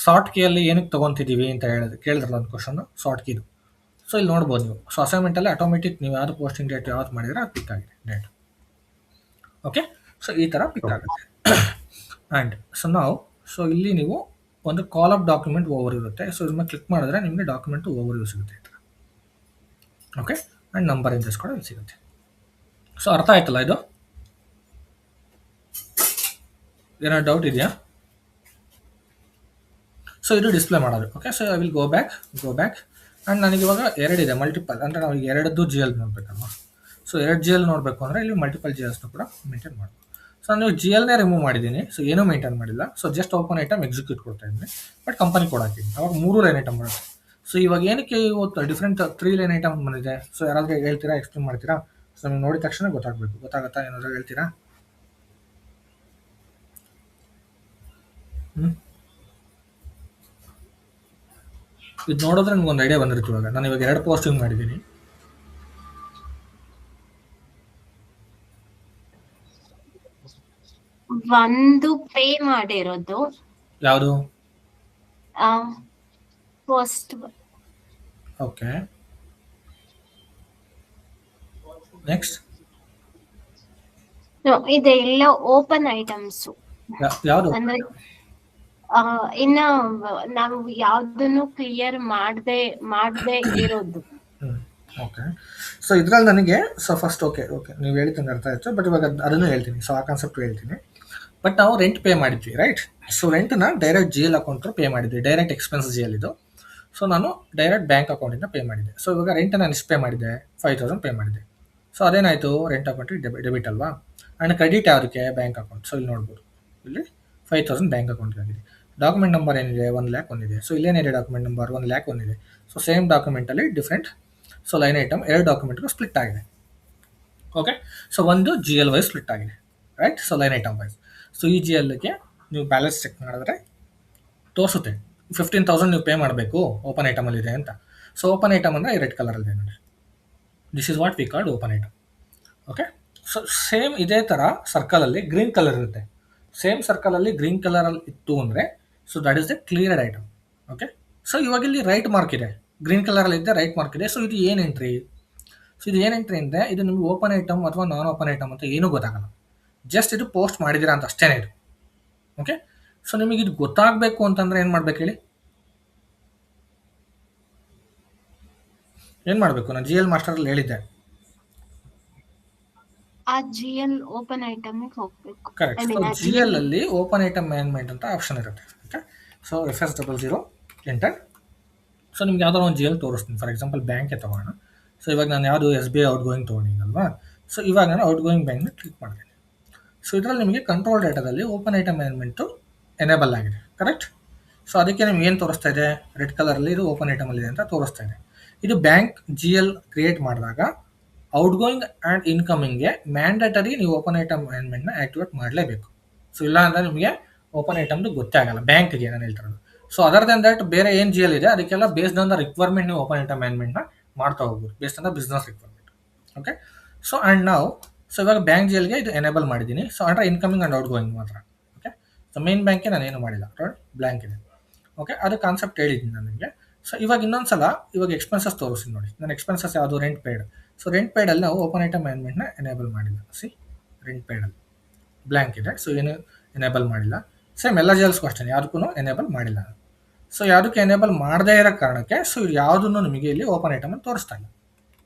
ಶಾರ್ಟ್ ಕೀಯಲ್ಲಿ ಏನಕ್ಕೆ ತೊಗೊತಿದ್ದೀವಿ ಅಂತ ಕೇಳಿದ್ರಲ್ಲ ಒಂದು ಕ್ವಶನ್ ಶಾರ್ಟ್ ಕೀದು. ಸೊ ಇಲ್ಲಿ ನೋಡ್ಬೋದು ನೀವು. ಸೊ ಅಸೈನ್ಮೆಂಟಲ್ಲಿ ಆಟೋಮೆಟಿಕ್ ನೀವು ಯಾವುದು ಪೋಸ್ಟಿಂಗ್ ಡೇಟ್ ಯಾವ್ದು ಮಾಡಿದರೆ ಅದು ಪಿಕ್ ಆಗಿದೆ ಡೇಟ್. ಓಕೆ. ಸೊ ಈ ಥರ ಪಿಕ್ ಆಗುತ್ತೆ. ಆ್ಯಂಡ್ ಸೊ ನಾವು ಸೊ ಇಲ್ಲಿ ನೀವು ಒಂದು ಕಾಲ್ ಆಫ್ ಡಾಕ್ಯುಮೆಂಟ್ ಓವರ್ ಇರುತ್ತೆ. ಸೊ ಇದ್ರ ಮೇಲೆ ಕ್ಲಿಕ್ ಮಾಡಿದ್ರೆ ನಿಮಗೆ ಡಾಕ್ಯುಮೆಂಟ್ ಓವರ್ ವ್ಯೂ ಸಿಗುತ್ತೆ. ಓಕೆ. ಆ್ಯಂಡ್ ನಂಬರ್ ಇಂಜಸ್ ಕೂಡ ಇಲ್ಲಿ ಸಿಗುತ್ತೆ. ಸೊ ಅರ್ಥ ಆಯ್ತಲ್ಲ ಇದು? ಏನೋ ಡೌಟ್ ಇದೆಯಾ? ಸೊ ಇದು ಡಿಸ್ಪ್ಲೇ ಮಾಡೋದು. Okay. So I will go back and ನನಗೆ ಇವಾಗ ಎರಡಿದೆ ಮಲ್ಟಿಪಲ್, ಅಂದರೆ ನಾವು ಈಗ ಎರಡದ್ದು ಜಿ ಎಲ್ ನೋಡಬೇಕಲ್ವ. ಸೊ ಎರಡು ಜಿ ಎಲ್ ನೋಡಬೇಕು ಅಂದರೆ ಇಲ್ಲಿ ಮಲ್ಟಿಪಲ್ ಜಿ ಎಲ್ಸ್ನು ಕೂಡ ಮೇಂಟೈನ್ ಮಾಡಬೇಕು. ಸೊ ನಾನು ಜಿ ಎಲ್ನೇ ರಿಮೂವ್ ಮಾಡಿದ್ದೀನಿ. ಸೊ ಏನೂ ಮೇಂಟೈನ್ ಮಾಡಿಲ್ಲ. So just open item execute ಕೊಡ್ತಾ ಇದ್ದೀನಿ, ಬಟ್ ಕಂಪನಿ ಕೂಡ ಹಾಕಿದ್ದೀನಿ. ಅವಾಗ 3 ಲೈನ್ ಐಟಮ್ ಬರುತ್ತೆ. ಸೊ ಇವಾಗ ಏನಕ್ಕೆ ಇವತ್ತು ಡಿಫ್ರೆಂಟ್ 3 ಲೈನ್ ಐಟಮ್ ಬಂದಿದೆ? ಸೊ ಯಾರಾದರೂ ಹೇಳ್ತೀರಾ, ಎಕ್ಸ್ಪ್ಲೇನ್ ಮಾಡ್ತೀರಾ? ಸೊ ನಿಮ್ಗೆ ನೋಡಿದ ತಕ್ಷಣ ಗೊತ್ತಾಗಬೇಕು. ಗೊತ್ತಾಗುತ್ತಾ? ಏನಾದರೂ ಹೇಳ್ತೀರಾ? ಇದು ನೋಡಿದ್ರೆ ನಿಮ್ಗೆ ಒಂದು ಐಡಿಯಾ ಬಂದಿರುತ್ತೆ. ಇವಾಗ ನಾನು ಇವಾಗ 2 ಪೋಸ್ಟಿಂಗ್ ಮಾಡಿದ್ದೀನಿ. ಒಂದು ಪೇ ಮಾಡಿರೋದು ಯಾವುದು? ಫಸ್ಟ್. ಓಕೆ. ನೆಕ್ಸ್ಟ್ ಇದೆ ಇಲ್ಲ ಓಪನ್ ಐಟಮ್ಸ್. ಯಾವುದು? ಅಂದ್ರೆ ಇನ್ನ ನಾವು ಯಾವ್ದನ್ನು ಕ್ಲಿಯರ್ ಮಾಡದೆ ಇರೋದು. ಓಕೆ. ಸೊ ಇದ್ರಲ್ಲಿ ನನಗೆ ಸೊ ಫಸ್ಟ್ ಓಕೆ ನೀವು ಹೇಳಿದಂಗೆ ಅರ್ಥ ಆಯಿತು. ಬಟ್ ಇವಾಗ ಅದನ್ನು ಹೇಳ್ತೀನಿ. ಸೊ ಆ ಕಾನ್ಸೆಪ್ಟ್ ಹೇಳ್ತೀನಿ. ಬಟ್ ನಾವು ರೆಂಟ್ ಪೇ ಮಾಡಿದ್ವಿ, ರೈಟ್? ಸೊ ರೆಂಟ್ನ direct G L account pay ಮಾಡಿದ್ವಿ. ಡೈರೆಕ್ಟ್ ಎಕ್ಸ್ಪೆನ್ಸ್ ಜಿ ಎಲ್ ಇದು. ಸೊ ನಾನು ಡೈರೆಕ್ಟ್ ಬ್ಯಾಂಕ್ ಅಕೌಂಟಿಂದ ಪೇ ಮಾಡಿದ್ದೆ. ಸೊ ಇವಾಗ ರೆಂಟ್ ನಾನು ಎಷ್ಟು ಪೇ ಮಾಡಿದ್ದೆ? 5000 ಪೇ ಮಾಡಿದ್ದೆ. ಸೊ ಅದೇನಾಯಿತು? ರೆಂಟ್ ಅಕೌಂಟಿಗೆ ಡೆಬಿಟ್ ಅಲ್ವಾ? ಆ್ಯಂಡ್ ಕ್ರೆಡಿಟ್ ಯಾವುದಕ್ಕೆ? Bank account. ಸೊ ಇಲ್ಲಿ ನೋಡ್ಬೋದು, ಇಲ್ಲಿ 5000 ಬ್ಯಾಂಕ್ ಅಕೌಂಟ್ಗೆ ಆಗಿದೆ. ಡಾಕ್ಯುಮೆಂಟ್ ನಂಬರ್ ಏನಿದೆ? 1,00,000 ಒಂದಿದೆ. So ಇಲ್ಲೇನಿದೆ document number? 1,00,000 ಒಂದಿದೆ. ಸೊ ಸೇಮ್ ಡಾಕ್ಯುಮೆಂಟಲ್ಲಿ ಡಿಫ್ರೆಂಟ್ ಸೊ ಲೈನ್ ಐಟಮ್ 2 ಡಾಕ್ಯುಮೆಂಟ್ಗೂ ಸ್ಪ್ಲಿಟ್ ಆಗಿದೆ. ಓಕೆ. ಸೊ ಒಂದು ಜಿ ಎಲ್ ವೈಸ್ ಸ್ಪ್ಲಿಟ್ ಆಗಿದೆ, right? So line item wise. So ಈ ಜಿ ಎಲ್ಗೆ ನೀವು ಬ್ಯಾಲೆನ್ಸ್ ಚೆಕ್ ಮಾಡಿದ್ರೆ ತೋರಿಸುತ್ತೆ 15,000 ನೀವು ಪೇ ಮಾಡಬೇಕು ಓಪನ್ ಐಟಮಲ್ಲಿ ಇದೆ ಅಂತ. ಸೊ ಓಪನ್ ಐಟಮ್ ಅಂದರೆ ರೆಡ್ ಕಲರಲ್ಲಿ ಇದೆ ನೋಡಿ. This is what we called open item. Okay. So same ಇದೇ ಥರ ಸರ್ಕಲಲ್ಲಿ ಗ್ರೀನ್ ಕಲರ್ ಇರುತ್ತೆ. ಸೇಮ್ ಸರ್ಕಲಲ್ಲಿ ಗ್ರೀನ್ ಕಲರಲ್ಲಿ ಇತ್ತು ಅಂದರೆ so that is the cleared item. Okay. So ಇವಾಗ ಇಲ್ಲಿ ರೈಟ್ ಮಾರ್ಕ್ ಇದೆ, ಗ್ರೀನ್ ಕಲರಲ್ಲಿ ಇದ್ದೆ ರೈಟ್ ಮಾರ್ಕ್ ಇದೆ. ಸೊ ಇದು ಏನು ಎಂಟ್ರಿ? ಸೊ ಇದು ಏನು ಎಂಟ್ರಿ ಅಂದರೆ ಇದು ನಿಮ್ಗೆ ಓಪನ್ ಐಟಮ್ ಅಥವಾ ನಾನ್ ಓಪನ್ ಐಟಮ್ ಅಂತ ಏನೂ ಗೊತ್ತಾಗಲ್ಲ. ಜಸ್ಟ್ ಇದು ಪೋಸ್ಟ್ ಮಾಡಿದ್ದೀರಾ ಅಂತ ಅಷ್ಟೇ ಇದು. ಓಕೆ. ಸೊ ನಿಮಗೆ ಇದು ಗೊತ್ತಾಗಬೇಕು ಅಂತಂದರೆ ಏನು ಮಾಡ್ಬೇಕು ಹೇಳಿ? ಏನು ಮಾಡಬೇಕು? ನಾನು ಜಿ ಎಲ್ ಮಾಸ್ಟರಲ್ಲಿ ಹೇಳಿದ್ದೆ. ಆ ಜಿ ಎಲ್ ಓಪನ್ ಐಟಮ್ ಹೋಗ್ಬೇಕು. ಕರೆಕ್ಟ್. ಸೊ ಜಿ ಎಲ್ ಅಲ್ಲಿ ಓಪನ್ ಐಟಮ್ ಮ್ಯಾನೇಜ್ಮೆಂಟ್ ಅಂತ ಆಪ್ಷನ್ ಇರುತ್ತೆ. Okay. So FS00 enter. So ನಿಮ್ಗೆ ಯಾವ್ದಾದ್ರು ಒಂದು ಜಿ ಎಲ್ ತೋರಿಸ್ತೀನಿ. ಫಾರ್ ಎಕ್ಸಾಂಪಲ್ ಬ್ಯಾಂಕೆ ತೊಗೋಣ. ಸೊ ಇವಾಗ ನಾನು ಯಾವುದು SBI ಔಟ್ ಗೋಯಿಂಗ್ ತೊಗೊಂಡಿನಲ್ವಾ? ಸೊ ಇವಾಗ ನಾನು ಔಟ್ ಗೋಯಿಂಗ್ ಬ್ಯಾಂಕ್ನ ಕ್ಲಿಕ್ ಮಾಡ್ತೀನಿ. ಸೊ ಇದರಲ್ಲಿ ನಿಮಗೆ ಕಂಟ್ರೋಲ್ ಡೇಟಾದಲ್ಲಿ ಓಪನ್ ಐಟಮ್ ಮ್ಯಾನೇಜ್ಮೆಂಟು ಎನೇಬಲ್ ಆಗಿದೆ, ಕರೆಕ್ಟ್? ಸೊ ಅದಕ್ಕೆ ನಿಮ್ಗೆ ಏನು ತೋರಿಸ್ತಾ ಇದೆ? ರೆಡ್ ಕಲರಲ್ಲಿ ಇದು ಓಪನ್ ಐಟಮಲ್ಲಿದೆ ಅಂತ ತೋರಿಸ್ತಾ ಇದೆ. ಇದು ಬ್ಯಾಂಕ್ ಜಿ ಎಲ್ ಕ್ರಿಯೇಟ್ ಮಾಡಿದಾಗ ಔಟ್ ಗೋಯಿಂಗ್ ಆ್ಯಂಡ್ ಇನ್ಕಮಿಂಗ್ಗೆ ಮ್ಯಾಂಡೇಟರಿ ನೀವು ಓಪನ್ ಐಟಮ್ ಮ್ಯಾನೇಜ್ಮೆಂಟ್ನ ಆ್ಯಕ್ಟಿವೇಟ್ ಮಾಡಲೇಬೇಕು. ಸೊ ಇಲ್ಲ ಅಂದರೆ ನಿಮಗೆ ಓಪನ್ ಐಟಮ್ದು ಗೊತ್ತೇ ಆಗಲ್ಲ ಬ್ಯಾಂಕ್ಗೆ ನಾನು ಹೇಳ್ತಿರೋದು. ಸೊ ಅದರ್ ದೆನ್ ದಟ್ ಬೇರೆ ಏನು ಜಿ ಎಲ್ ಇದೆ ಅದಕ್ಕೆಲ್ಲ ಬೇಸ್ಡ್ ಆನ್ ದ ರಿಕ್ವೈರ್ಮೆಂಟ್ ನೀವು ಓಪನ್ ಐಟಮ್ ಮ್ಯಾನೇಜ್ಮೆಂಟ್ನ ಮಾಡ್ತಾ ಹೋಗ್ಬೋದು, based on the business requirement. Okay. So and ನಾವು ಸೊ ಇವಾಗ ಬ್ಯಾಂಕ್ ಜಿ ಎಲ್ಗೆ ಇದು ಎನೇಬಲ್ ಮಾಡಿದ್ದೀನಿ. ಸೊ ಅಂದರೆ ಇನ್ಕಮಿಂಗ್ ಆ್ಯಂಡ್ ಔಟ್ ಗೋಯಿಂಗ್ ಮಾತ್ರ. ಓಕೆ. ಸೊ ಮೇನ್ ಬ್ಯಾಂಕ್ಗೆ ನಾನು ಏನು ಮಾಡಿಲ್ಲ, ನೋಡಿ ಬ್ಲ್ಯಾಂಕ್ ಇದೆ. ಓಕೆ. ಅದು ಕಾನ್ಸೆಪ್ಟ್ ಹೇಳಿದ್ದೀನಿ ನಾನು ನಿಮಗೆ. ಸೊ ಇವಾಗ ಇನ್ನೊಂದು ಸಲ ಇವಾಗ ಎಕ್ಸ್ಪೆನ್ಸಸ್ ತೋರಿಸ್ತೀನಿ ನೋಡಿ. ನಾನು ಎಕ್ಸ್ಪೆನ್ಸಸ್ ಯಾವುದು? Rent paid. ಸೊ ರೆಂಟ್ ಪೇಯ್ಡಲ್ಲಿ ನಾವು ಓಪನ್ ಐಟಮ್ ಮ್ಯಾನೇಜ್ಮೆಂಟ್ನ ಎನೇಬಲ್ ಮಾಡಿಲ್ಲ. ಸಿ ರೆಂಟ್ ಪೇಯ್ಡಲ್ಲಿ ಬ್ಲ್ಯಾಂಕ್ ಇದೆ. ಸೊ ಏನು ಎನೇಬಲ್ ಮಾಡಿಲ್ಲ. ಸೇಮ್ ಎಲ್ಲ ಜೆಲ್ಸ್ಗೂ ಅಷ್ಟೇ, ಯಾವುದಕ್ಕೂ ಎನೇಬಲ್ ಮಾಡಿಲ್ಲ. ಸೊ ಯಾವುದಕ್ಕೆ ಎನೇಬಲ್ ಮಾಡದೇ ಇರೋ ಕಾರಣಕ್ಕೆ ಸೊ ಇದು ಯಾವುದನ್ನು ನಿಮಗೆ ಇಲ್ಲಿ ಓಪನ್ ಐಟಮಲ್ಲಿ ತೋರಿಸ್ತಾ ಇಲ್ಲ.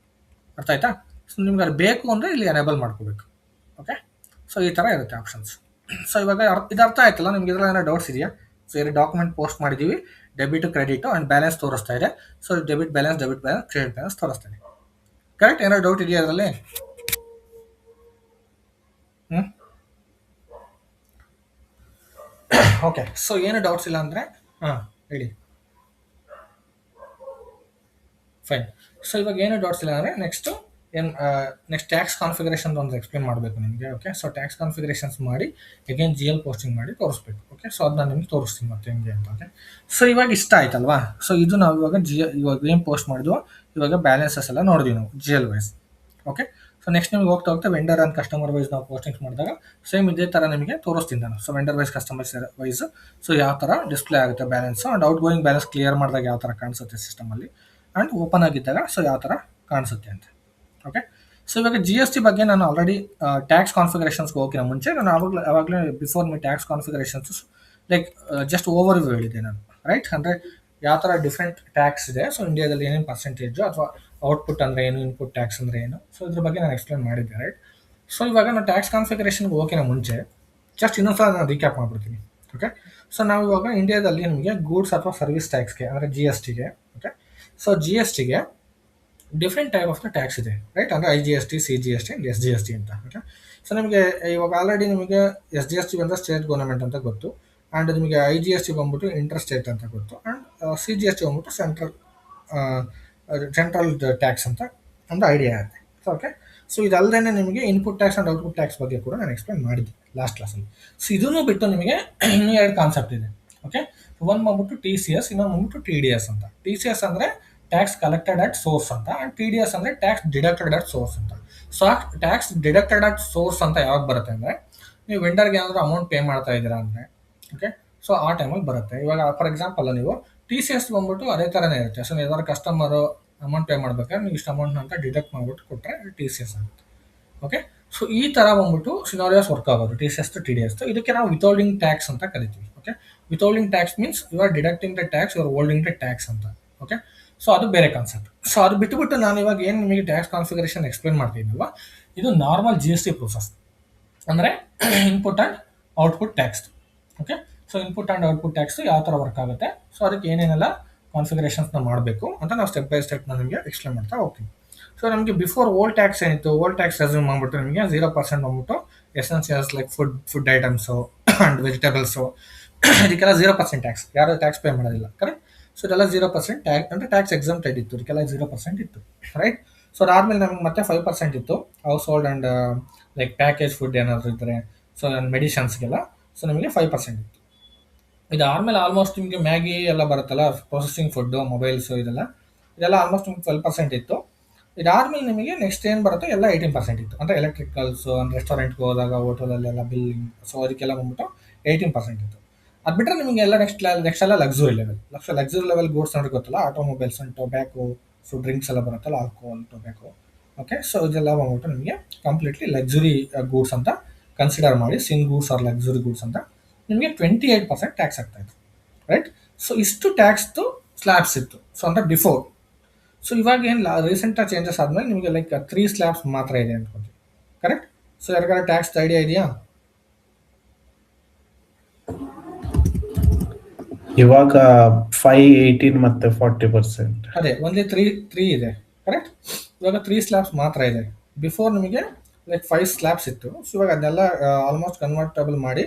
ಅರ್ಥ ಆಯ್ತಾ? ಸೊ ನಿಮ್ಗೆ ಅದು ಬೇಕು ಅಂದರೆ ಇಲ್ಲಿ ಎನೇಬಲ್ ಮಾಡ್ಕೋಬೇಕು. ಓಕೆ. ಸೊ ಈ ಥರ ಇರುತ್ತೆ ಆಪ್ಷನ್ಸ್. ಸೊ ಇವಾಗ ಇದು ಅರ್ಥ ಆಯ್ತಲ್ಲ ನಿಮ್ಗೆ? ಇದರಲ್ಲಿ ಏನೋ ಡೌಟ್ಸ್ ಇದೆಯಾ? ಸೊ ಎರಡು ಡಾಕ್ಯುಮೆಂಟ್ ಪೋಸ್ಟ್ ಮಾಡಿದ್ದೀವಿ, ಡೆಬಿಟ್ ಕ್ರೆಡಿಟ್ ಆ್ಯಂಡ್ ಬ್ಯಾಲೆನ್ಸ್ ತೋರಿಸ್ತಾ ಇದೆ. So debit balance credit balance ತೋರಿಸ್ತಾ ಇದೆ, ಕರೆಕ್ಟ್? ಏನೋ ಡೌಟ್ ಇದೆಯಾ ಅದರಲ್ಲಿ? ಓಕೆ. ಸೊ ಏನು ಡೌಟ್ಸ್ ಇಲ್ಲ ಅಂದರೆ ಹೇಳಿ. ಫೈನ್. ಸೊ ಇವಾಗ ಏನು ಡೌಟ್ಸ್ ಇಲ್ಲ ಅಂದರೆ ನೆಕ್ಸ್ಟ್ ಟ್ಯಾಕ್ಸ್ ಕಾನ್ಫಿಗರೇಷನ್ ಒಂದು ಎಕ್ಸ್ಪ್ಲೇನ್ ಮಾಡಬೇಕು ನಿಮಗೆ. ಓಕೆ. ಸೊ ಟ್ಯಾಕ್ಸ್ ಕಾನ್ಫಿಗರೇಷನ್ಸ್ ಮಾಡಿ ಅಗೇನ್ ಜಿ ಎಲ್ ಪೋಸ್ಟಿಂಗ್ ಮಾಡಿ ತೋರಿಸ್ಬೇಕು. ಓಕೆ. ಸೊ ಅದನ್ನ ನಿಮ್ಗೆ ತೋರಿಸ್ತೀನಿ ಮತ್ತೆ ಹೆಂಗೆ ಅಂತ. ಓಕೆ. ಸೊ ಇವಾಗ ಇಷ್ಟ ಆಯ್ತಲ್ವಾ? ಸೊ ಇದು ನಾವು ಇವಾಗ ಇವಾಗ ಏನು ಪೋಸ್ಟ್ ಮಾಡಿದ್ವು, ಇವಾಗ ಬ್ಯಾಲೆನ್ಸಸ್ ಎಲ್ಲ ನೋಡಿದ್ವಿ ನಾವು G L wise. Okay. So next ನಿಮ್ಗೆ ಹೋಗ್ತಾ ಹೋಗ್ತಾ ವೆಂಡರ್ ಆ್ಯಂಡ್ ಕಸ್ಟಮರ್ ವೈಸ್ ನಾವು ಪೋಸ್ಟಿಂಗ್ಸ್ ಮಾಡಿದಾಗ ಸೇಮ್ ಇದೇ ಥರ ನಿಮಗೆ ತೋರಿಸ್ತೀನಿ ನಾನು. So vendor wise customer wise so ಯಾವ ಥರ ಡಿಸ್ಪ್ಲೇ ಆಗುತ್ತೆ balance, and outgoing balance clear ಮಾಡಿದಾಗ ಯಾವ ಥರ ಕಾಣಿಸುತ್ತೆ ಸಿಸ್ಟಮಲ್ಲಿ, ಆ್ಯಂಡ್ ಓಪನ್ ಆಗಿದ್ದಾಗ ಸೊ ಯಾವ ಥರ ಕಾಣಿಸುತ್ತೆ ಅಂತ. ಓಕೆ, ಸೊ ಇವಾಗ ಜಿ ಎಸ್ ಟಿ ಬಗ್ಗೆ ನಾನು ಆಲ್ರೆಡಿ ಟ್ಯಾಕ್ಸ್ ಕಾನ್ಫಿಗರೇಷನ್ಸ್ಗೆ ಹೋಗಿನ ಮುಂಚೆ ನಾನು ಆವಾಗಲೇ ಬಿಫೋರ್ ಮೈ tax configurations like just over view ಹೇಳಿದ್ದೆ ನಾನು, ರೈಟ್. ಅಂದರೆ ಯಾವ ಥರ ಡಿಫ್ರೆಂಟ್ ಟ್ಯಾಕ್ಸ್ ಇದೆ, ಸೊ ಇಂಡಿಯಾದಲ್ಲಿ ಏನೇನು ಪರ್ಸೆಂಟೇಜು ಅಥವಾ ಔಟ್ಪುಟ್ ಅಂದರೆ ಏನು, ಇನ್ಪುಟ್ ಟ್ಯಾಕ್ಸ್ ಅಂದರೆ ಏನು, ಸೊ ಇದ್ರ ಬಗ್ಗೆ ನಾನು ಎಕ್ಸ್ಪ್ಲೇನ್ ಮಾಡಿದ್ದೆ, ರೈಟ್. ಸೊ ಇವಾಗ ನಾನು ಟ್ಯಾಕ್ಸ್ ಕಾನ್ಫಿಗರೇಷನ್ಗೆ ಹೋಗಿನ ಮುಂಚೆ ಜಸ್ಟ್ ಇನ್ನೊಂದು ಸಲ ನಾನು ರೀಕ್ಯಾಪ್ ಮಾಡ್ಬಿಡ್ತೀನಿ. ಓಕೆ, ಸೊ ನಾವು ಇವಾಗ ಇಂಡಿಯಾದಲ್ಲಿ ನಿಮಗೆ ಗೂಡ್ಸ್ ಅಥವಾ ಸರ್ವಿಸ್ ಟ್ಯಾಕ್ಸ್ಗೆ ಅಂದರೆ ಜಿ ಎಸ್ ಟಿಗೆ, ಓಕೆ, ಸೊ ಜಿ ಎಸ್ ಟಿಗೆ different type of the tax ಇದೆ, ರೈಟ್. ಅಂದರೆ I G S T, C G S T and S G S T ಅಂತ. ಓಕೆ, ಸೊ ನಿಮಗೆ ಇವಾಗ ಆಲ್ರೆಡಿ ನಿಮಗೆ ಎಸ್ ಜಿ ಎಸ್ ಟಿ ಬಂದರೆ state government ಅಂತ ಗೊತ್ತು, ಆ್ಯಂಡ್ ನಿಮಗೆ ಐ ಜಿ ಎಸ್ ಟಿ ಬಂದ್ಬಿಟ್ಟು ಇಂಟರ್ ಸ್ಟೇಟ್ ಅಂತ ಗೊತ್ತು, and C G S T ಬಂದ್ಬಿಟ್ಟು ಸೆಂಟ್ರಲ್ ಟ್ಯಾಕ್ಸ್ ಅಂತ ಒಂದು ಐಡಿಯಾ ಇದೆ. ಸೊ ಓಕೆ, ಸೊ ಇದಲ್ಲದೆ ನಿಮಗೆ input tax and output tax ಬಗ್ಗೆ ಕೂಡ ನಾನು ಎಕ್ಸ್ಪ್ಲೇನ್ ಮಾಡಿದ್ದೆ ಲಾಸ್ಟ್ ಕ್ಲಾಸಲ್ಲಿ. ಸೊ ಇದನ್ನು ಬಿಟ್ಟು ನಿಮಗೆ ಇನ್ನೂ 2 ಕಾನ್ಸೆಪ್ಟ್ ಇದೆ. ಓಕೆ, ಒಂದು ಬಂದ್ಬಿಟ್ಟು ಟಿ ಸಿ ಎಸ್, ಇನ್ನೊಂದು ಬಂದ್ಬಿಟ್ಟು ಟಿ ಡಿ ಎಸ್ ಅಂತ. ಟಿ ಸಿ ಎಸ್ ಅಂದರೆ ಟ್ಯಾಕ್ಸ್ ಕಲೆಕ್ಟೆಡ್ ಅಟ್ ಸೋರ್ಸ್ ಅಂತ, ಆ್ಯಂಡ್ ಟಿ ಡಿ ಎಸ್ ಅಂದರೆ ಟ್ಯಾಕ್ಸ್ ಡಿಡಕ್ಟೆಡ್ ಅಟ್ ಸೋರ್ಸ್ ಅಂತ. So tax deducted at source ಅಂತ ಯಾವಾಗ ಬರುತ್ತೆ ಅಂದರೆ ನೀವು ವೆಂಡರ್ಗೆ ಏನಾದರೂ ಅಮೌಂಟ್ ಪೇ ಮಾಡ್ತಾ ಇದ್ದೀರಾ ಅಂದರೆ, ಓಕೆ, ಸೊ ಆ ಟೈಮಲ್ಲಿ ಬರುತ್ತೆ. ಇವಾಗ ಫಾರ್ ಎಕ್ಸಾಂಪಲ್ ನೀವು ಟಿ ಸಿ ಎಸ್ ಬಂದ್ಬಿಟ್ಟು ಅದೇ ಥರನೇ ಇರುತ್ತೆ. ಸೊ ಯಾವ್ದಾದ್ರು ಕಸ್ಟಮರು ಅಮೌಂಟ್ ಪೇ ಮಾಡ್ಬೇಕಾದ್ರೆ ನೀವು ಇಷ್ಟು ಅಮೌಂಟ್ನ ಅಂತ ಡಿಡಕ್ಟ್ ಮಾಡಿಬಿಟ್ಟು ಕೊಟ್ಟರೆ ಟಿ ಸಿ ಎಸ್ ಆಗುತ್ತೆ. ಓಕೆ, ಸೊ ಈ ಥರ ಬಂದ್ಬಿಟ್ಟು ಸಿನಾರಿಯೋಸ್ ವರ್ಕ್ ಆಗೋದು T C S T D S. ಇದಕ್ಕೆ ನಾವು ವಿತೌಲ್ಡಿಂಗ್ ಟ್ಯಾಕ್ಸ್ ಅಂತ ಕರಿತೀವಿ. Okay, withholding tax means you are deducting the tax, you are holding the tax ಅಂತ. ಓಕೆ, ಸೊ ಅದು ಬೇರೆ ಕಾನ್ಸೆಪ್ಟ್. ಸೊ ಅದು ಬಿಟ್ಟುಬಿಟ್ಟು ನಾನು ಇವಾಗ ಏನು ನಿಮಗೆ ಟ್ಯಾಕ್ಸ್ ಕಾನ್ಫಿಗರೇಷನ್ ಎಕ್ಸ್ಪ್ಲೇನ್ ಮಾಡ್ತಿದ್ದೀನಲ್ವ, ಇದು normal G S T process, ಅಂದರೆ input and output tax. Okay, so input and output tax ಯಾವ ಥರ ವರ್ಕ್ ಆಗುತ್ತೆ, ಸೊ ಅದಕ್ಕೆ ಏನೇನೆಲ್ಲ ಕಾನ್ಫಿಗರೇಷನ್ಸ್ನ ಮಾಡಬೇಕು ಅಂತ ನಾವು ಸ್ಟೆಪ್ ಬೈ ಸ್ಟೆಪ್ ನಾನು ನಿಮಗೆ ಎಕ್ಸ್ಪ್ಲೇನ್ ಮಾಡ್ತಾ ಹೋಗ್ತೀನಿ. ಸೊ ನಮಗೆ ಬಿಫೋರ್ ಓಲ್ಡ್ ಟ್ಯಾಕ್ಸ್ ಏನಿತ್ತು, ಓಲ್ಡ್ ಟ್ಯಾಕ್ಸ್ ರೆಸ್ಯೂಮ್ ಮಾಡಿಬಿಟ್ಟು ನಿಮಗೆ 0% ಬಂದ್ಬಿಟ್ಟು essentials like food items and vegetables, ಇದಕ್ಕೆಲ್ಲ 0% ಟ್ಯಾಕ್ಸ್, ಯಾರು ಟ್ಯಾಕ್ಸ್ ಪೇ ಮಾಡೋದಿಲ್ಲ, ಕರೆಕ್ಟ್. ಸೊ ಇದೆಲ್ಲ 0% ಟ್ಯಾಕ್ಸ್ ಅಂದರೆ ಟ್ಯಾಕ್ಸ್ ಎಕ್ಸಮ್ಟೆಡ್ ಇತ್ತು, ಇದಕ್ಕೆಲ್ಲ 0% ಇತ್ತು, ರೈಟ್. ಸೊ ಅದಾದಮೇಲೆ ನಮಗೆ ಮತ್ತೆ 5% ಇತ್ತು house hold and like package food ಏನಾದರೂ ಇದ್ದರೆ, ಸೊ ಮೆಡಿಷನ್ಸ್ಗೆಲ್ಲ ಸೊ ನಮಗೆ 5% ಇತ್ತು. ಇದಾದಮೇಲೆ ಆಲ್ಮೋಸ್ಟ್ ನಿಮಗೆ ಮ್ಯಾಗಿ ಎಲ್ಲ ಬರುತ್ತಲ್ಲ, ಪ್ರೊಸೆಸಿಂಗ್ ಫುಡ್ಡು, ಮೊಬೈಲ್ಸು, ಇದೆಲ್ಲ ಆಲ್ಮೋಸ್ಟ್ ನಿಮ್ಗೆ 12% ಇತ್ತು. ಇದಾದಮೇಲೆ ನಿಮಗೆ ನೆಕ್ಸ್ಟ್ ಏನು ಬರುತ್ತೆ ಎಲ್ಲ 18% ಇತ್ತು. ಅಂದರೆ ಎಲೆಕ್ಟ್ರಿಕಲ್ಸು, ಅಂದರೆ ರೆಸ್ಟೋರೆಂಟ್ಗೆ ಹೋದಾಗ ಹೋಟೆಲಲ್ಲೆಲ್ಲ ಬಿಲ್ಲಿಂಗ್, ಸೊ ಅದಕ್ಕೆಲ್ಲ ಬಂದ್ಬಿಟ್ಟು 18% ಇತ್ತು. ಅದು ಬಿಟ್ಟರೆ ನಿಮಗೆ ಎಲ್ಲ ನೆಕ್ಸ್ಟ್ ಎಲ್ಲ ಲಕ್ಸುರಿ ಲೆವೆಲ್ ಗೂಡ್ಸ್ ಅಂದರೆ ಗೊತ್ತಲ್ಲ, automobiles and tobacco, so drinks ಎಲ್ಲ ಬರುತ್ತಲ್ಲ, ಆಲ್ಕೋಹಾಲ್, ಟೊಬ್ಯಾಕೋ. ಓಕೆ, ಸೊ ಇದೆಲ್ಲ ಬಂದ್ಬಿಟ್ಟು ನಿಮಗೆ ಕಂಪ್ಲೀಟ್ಲಿ ಲಕ್ಸುರಿ ಗೂಡ್ಸ್ ಅಂತ ಕನ್ಸಿಡರ್ ಮಾಡಿ, ಸಿನ್ ಗೂಡ್ಸ್ ಆರ್ ಲಕ್ಸುರಿ ಗೂಡ್ಸ್ ಅಂತ ನಿಮಗೆ 28% ಟ್ಯಾಕ್ಸ್ ಆಗ್ತಾಯಿತ್ತು, ರೈಟ್. ಸೊ ಇಷ್ಟು ಟ್ಯಾಕ್ಸ್ದು ಸ್ಲ್ಯಾಬ್ಸ್ ಇತ್ತು, ಸೊ ಅಂದರೆ ಬಿಫೋರ್. ಸೊ ಇವಾಗ ಏನು ರೀಸೆಂಟಾಗಿ ಚೇಂಜಸ್ ಆದಮೇಲೆ ನಿಮಗೆ ಲೈಕ್ 3 ಸ್ಲ್ಯಾಬ್ಸ್ ಮಾತ್ರ ಇದೆ ಅಂದ್ಕೊಳ್ತೀವಿ, ಕರೆಕ್ಟ್. ಸೊ ಯಾರಿಗಾರ ಟ್ಯಾಕ್ಸ್ ಐಡಿಯಾ ಇದೆಯಾ? ಇವಾಗ 5, 18 ಮತ್ತೆ 40%. ಅದೇ ಒಂದೇ 3 ಇದೆ, ಕರೆಕ್ಟ್. ಇವಾಗ 3 ಸ್ಲ್ಯಾಬ್ಸ್ ಮಾತ್ರ ಇದೆ. ಬಿಫೋರ್ ನಿಮಗೆ ಲೈಕ್ 5 ಸ್ಲ್ಯಾಬ್ಸ್ ಇತ್ತು. ಸೊ ಇವಾಗ ಅದನ್ನೆಲ್ಲ ಆಲ್ಮೋಸ್ಟ್ ಕನ್ವರ್ಟಬಲ್ ಮಾಡಿ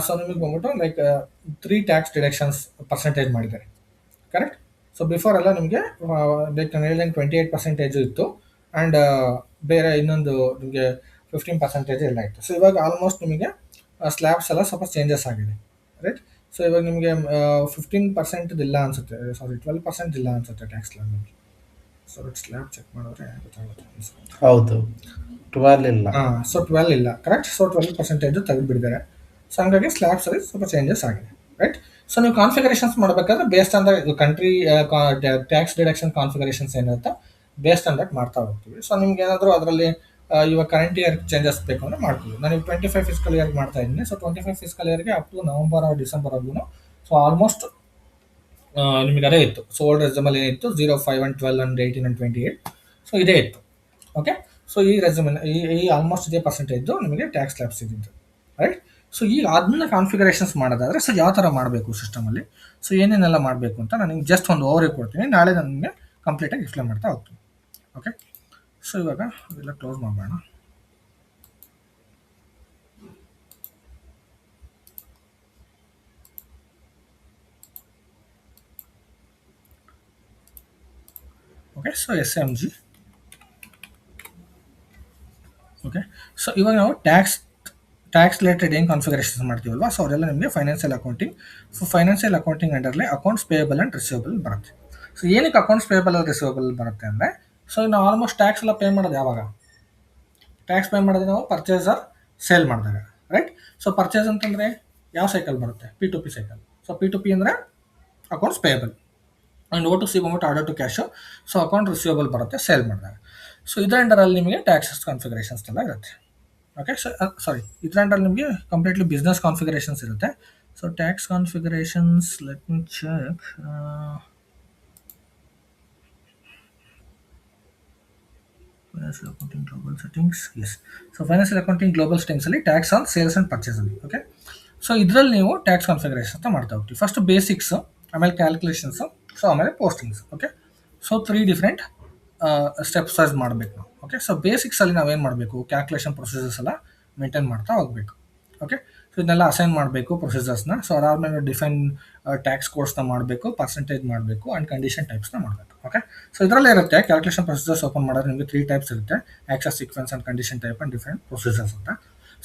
ಸೊ ನಿಮಗೆ ಬಂದ್ಬಿಟ್ಟು ಲೈಕ್ 3 ಟ್ಯಾಕ್ಸ್ ಡಿಡಕ್ಷನ್ಸ್ ಪರ್ಸೆಂಟೇಜ್ ಮಾಡಿದ್ದಾರೆ, ಕರೆಕ್ಟ್. ಸೊ ಬಿಫೋರ್ ಎಲ್ಲ ನಿಮಗೆ ಲೈಕ್ ನಾನು ಹೇಳಿದಂಗೆ 28% ಇತ್ತು, ಆ್ಯಂಡ್ ಬೇರೆ ಇನ್ನೊಂದು ನಿಮಗೆ 15% ಎಲ್ಲ ಇತ್ತು. ಸೊ ಇವಾಗ ಆಲ್ಮೋಸ್ಟ್ ನಿಮಗೆ ಸ್ಲ್ಯಾಬ್ಸ್ ಎಲ್ಲ ಸ್ವಲ್ಪ ಚೇಂಜಸ್ ಆಗಿದೆ, ರೈಟ್. ಸೊ ಇವಾಗ ನಿಮಗೆ 15% ಇಲ್ಲ ಅನಿಸುತ್ತೆ, ಸಾರಿ 12% ಇಲ್ಲ ಅನಿಸುತ್ತೆ ಟ್ಯಾಕ್ಸ್ ಸ್ಲ್ಯಾಬ್ ನಿಮಗೆ. ಸೊ ಸ್ಲ್ಯಾಬ್ ಚೆಕ್ ಮಾಡಿದ್ರೆ ಗೊತ್ತಾಗುತ್ತೆ. ಹೌದು, 12 ಇಲ್ಲ. ಹಾಂ, ಸೊ 12 ಇಲ್ಲ, ಕರೆಕ್ಟ್. ಸೊ 12% ತೆಗೆದುಬಿಟ್ಟಿದ್ದಾರೆ. ಸೊ ಹಂಗಾಗಿ ಸ್ಲ್ಯಾಬ್ಸಲ್ಲಿ ಸ್ವಲ್ಪ ಚೇಂಜಸ್ ಆಗಿದೆ, ರೈಟ್. ಸೊ ನೀವು ಕಾನ್ಫಿಗರೇಷನ್ಸ್ ಮಾಡಬೇಕಾದ್ರೆ based on the country tax deduction configurations ಏನಿರುತ್ತೆ ಬೇಸ್ಡ್ ಆನ್ ದಟ್ ಮಾಡ್ತಾ ಹೋಗ್ತೀವಿ. ಸೊ ನಿಮ್ಗೆ ಏನಾದರೂ ಅದರಲ್ಲಿ ಇವಾಗ ಕರೆಂಟ್ ಇಯರ್ ಚೇಂಜಸ್ ಬೇಕು ಅಂದರೆ ಮಾಡ್ತೀವಿ. ನಾನು 25 ಫಿಸ್ಕಲ್ ಇಯರ್ಗೆ ಮಾಡ್ತಾ ಇದ್ದೀನಿ. ಸೊ 25 ಫಿಸ್ಕಲ್ ಇಯರ್ಗೆ ಅಪ್ ಟು ನವಂಬರ್ ಆರ್ ಡಿಸೆಂಬರ್ವರೆಗೂ ಸೊ ಆಲ್ಮೋಸ್ಟ್ ನಿಮಗೆ ಅದೇ ಇತ್ತು. ಸೊ ಓಲ್ಡ್ ರೆಸ್ಯೂಮಲ್ಲಿ ಏನಿತ್ತು 0, 5 and 12 and 18 and 28, ಸೊ ಇದೇ ಇತ್ತು. ಓಕೆ, ಸೊ ಈ ರೆಸ್ಯೂಮಲ್ಲಿ ಈ ಆಲ್ಮೋಸ್ಟ್ ಇದೇ ಪರ್ಸೆಂಟೇಜು ನಿಮಗೆ ಟ್ಯಾಕ್ಸ್ ಸ್ಲ್ಯಾಬ್ಸ್ ಇದ್ದಿದ್ದು, ರೈಟ್. ಸೊ ಈಗ ಅದನ್ನ ಕಾನ್ಫಿಗರೇಷನ್ಸ್ ಮಾಡೋದಾದರೆ ಸೊ ಯಾವ ಥರ ಮಾಡಬೇಕು ಸಿಸ್ಟಮಲ್ಲಿ, ಸೊ ಏನೇನೆಲ್ಲ ಮಾಡಬೇಕು ಅಂತ ನಾನು ನಿಮ್ಗೆ ಜಸ್ಟ್ ಒಂದು ಓವರ್ ಕೊಡ್ತೀನಿ. ನಾಳೆ ನಾನು ನಿಮಗೆ ಕಂಪ್ಲೀಟಾಗಿ ಎಕ್ಸ್ಪ್ಲೇನ್ ಮಾಡ್ತಾ ಹೋಗ್ತೀನಿ. ಓಕೆ, ಸೊ ಇವಾಗ ಇದೆಲ್ಲ ಕ್ಲೋಸ್ ಮಾಡೋಣ. Okay, so SMG. Okay, so ಇವಾಗ ನಾವು ಟ್ಯಾಕ್ಸ್ ರಿಲೇಟೆಡ್ ಏನು ಕಾನ್ಫಿಗರೇಷನ್ಸ್ ಮಾಡ್ತೀವಲ್ವಾ, ಸೊ ಅವರೆಲ್ಲ ನಿಮಗೆ ಫೈನಾನ್ಷಿಯಲ್ ಅಕೌಂಟಿಂಗ್ ಅಂಡರ್ಲಿ ಅಕೌಂಟ್ಸ್ ಪೇಯಬಲ್ ಆ್ಯಂಡ್ ರಿಸೀವಬಲ್ ಬರುತ್ತೆ. ಸೊ ಏನಕ್ಕೆ ಅಕೌಂಟ್ಸ್ ಪೇಯಬಲ್ ಆ್ಯಂಡ್ ರಿಸೀವಬಲ್ ಬರುತ್ತೆ ಅಂದರೆ, ಸೊ ನಾವು ಆಲ್ಮೋಸ್ಟ್ ಟ್ಯಾಕ್ಸ್ ಎಲ್ಲ ಪೇ ಮಾಡೋದು ಯಾವಾಗ, ಟ್ಯಾಕ್ಸ್ ಪೇ ಮಾಡೋದು ನಾವು ಪರ್ಚೇಸರ್ ಸೇಲ್ ಮಾಡಿದಾಗ, ರೈಟ್? ಸೊ ಪರ್ಚೇಸ್ ಅಂತಂದರೆ ಯಾವ ಸೈಕಲ್ ಬರುತ್ತೆ? P2P cycle. ಸೊ P2P ಅಂದರೆ ಅಕೌಂಟ್ಸ್ ಪೇಯಬಲ್, ಆ್ಯಂಡ್ O2C ಬಂದ್ಬಿಟ್ಟು order to cash. So account receivable ಬರುತ್ತೆ ಸೇಲ್ ಮಾಡಿದಾಗ. ಸೊ ಇದರ ಅಂಡರಲ್ಲಿ ನಿಮಗೆ ಟ್ಯಾಕ್ಸಸ್ ಕಾನ್ಫಿಗರೇಷನ್ಸ್ ಎಲ್ಲ ಇರುತ್ತೆ. ಓಕೆ, ಸೊ ಸಾರಿ, ಇದರ ಅಂಡರಲ್ಲಿ ನಿಮಗೆ ಕಂಪ್ಲೀಟ್ಲಿ ಬಿಸ್ನೆಸ್ ಕಾನ್ಫಿಗರೇಷನ್ಸ್ ಇರುತ್ತೆ. So tax configurations, let me check. Financial accounting global settings, yes. So financial accounting global settings ಅಲ್ಲಿ tax on sales and purchase ಅಲ್ಲಿ. ಓಕೆ, ಸೊ ಇದರಲ್ಲಿ ನೀವು ಟ್ಯಾಕ್ಸ್ ಕಾನ್ಫಿಗರೇಷನ್ ಅಂತ ಮಾಡ್ತಾ ಹೋಗ್ತೀವಿ. ಫಸ್ಟ್ ಬೇಸಿಕ್ಸ್, ಆಮೇಲೆ ಕ್ಯಾಲ್ಕುಲೇಷನ್ಸು, ಸೊ ಆಮೇಲೆ postings. Okay, so 3 different steps wise ಮಾಡಬೇಕು ನಾವು. ಓಕೆ, ಸೊ ಬೇಸಿಕ್ಸಲ್ಲಿ ನಾವೇನು ಮಾಡಬೇಕು? ಕ್ಯಾಲ್ಕುಲೇಷನ್ ಪ್ರೊಸೀಜರ್ಸ್ ಎಲ್ಲ ಮೇಂಟೈನ್ ಮಾಡ್ತಾ ಹೋಗಬೇಕು. ಓಕೆ, ಸೊ ಇದನ್ನೆಲ್ಲ ಅಸೈನ್ ಮಾಡಬೇಕು ಪ್ರೊಸೀಜರ್ಸ್ನ. ಸೊ ಅದಾದಮೇಲೆ ಡಿಫೈನ್ ಟ್ಯಾಕ್ಸ್ ಕೋಡ್ಸ್ನ ಮಾಡಬೇಕು, ಪರ್ಸೆಂಟೇಜ್ ಮಾಡಬೇಕು, ಆ್ಯಂಡ್ ಕಂಡೀಷನ್ ಟೈಪ್ಸ್ನ ಮಾಡಬೇಕು. ಓಕೆ, ಸೊ ಇದರಲ್ಲೇ ಇರುತ್ತೆ ಕ್ಯಾಲ್ಕುಲೇಷನ್ ಪ್ರೊಸೀಜರ್ಸ್ ಓಪನ್ ಮಾಡಿದ್ರೆ ನಿಮಗೆ 3 ಟೈಪ್ಸ್ ಇರುತ್ತೆ: access sequence and condition type and different procedures ಅಂತ.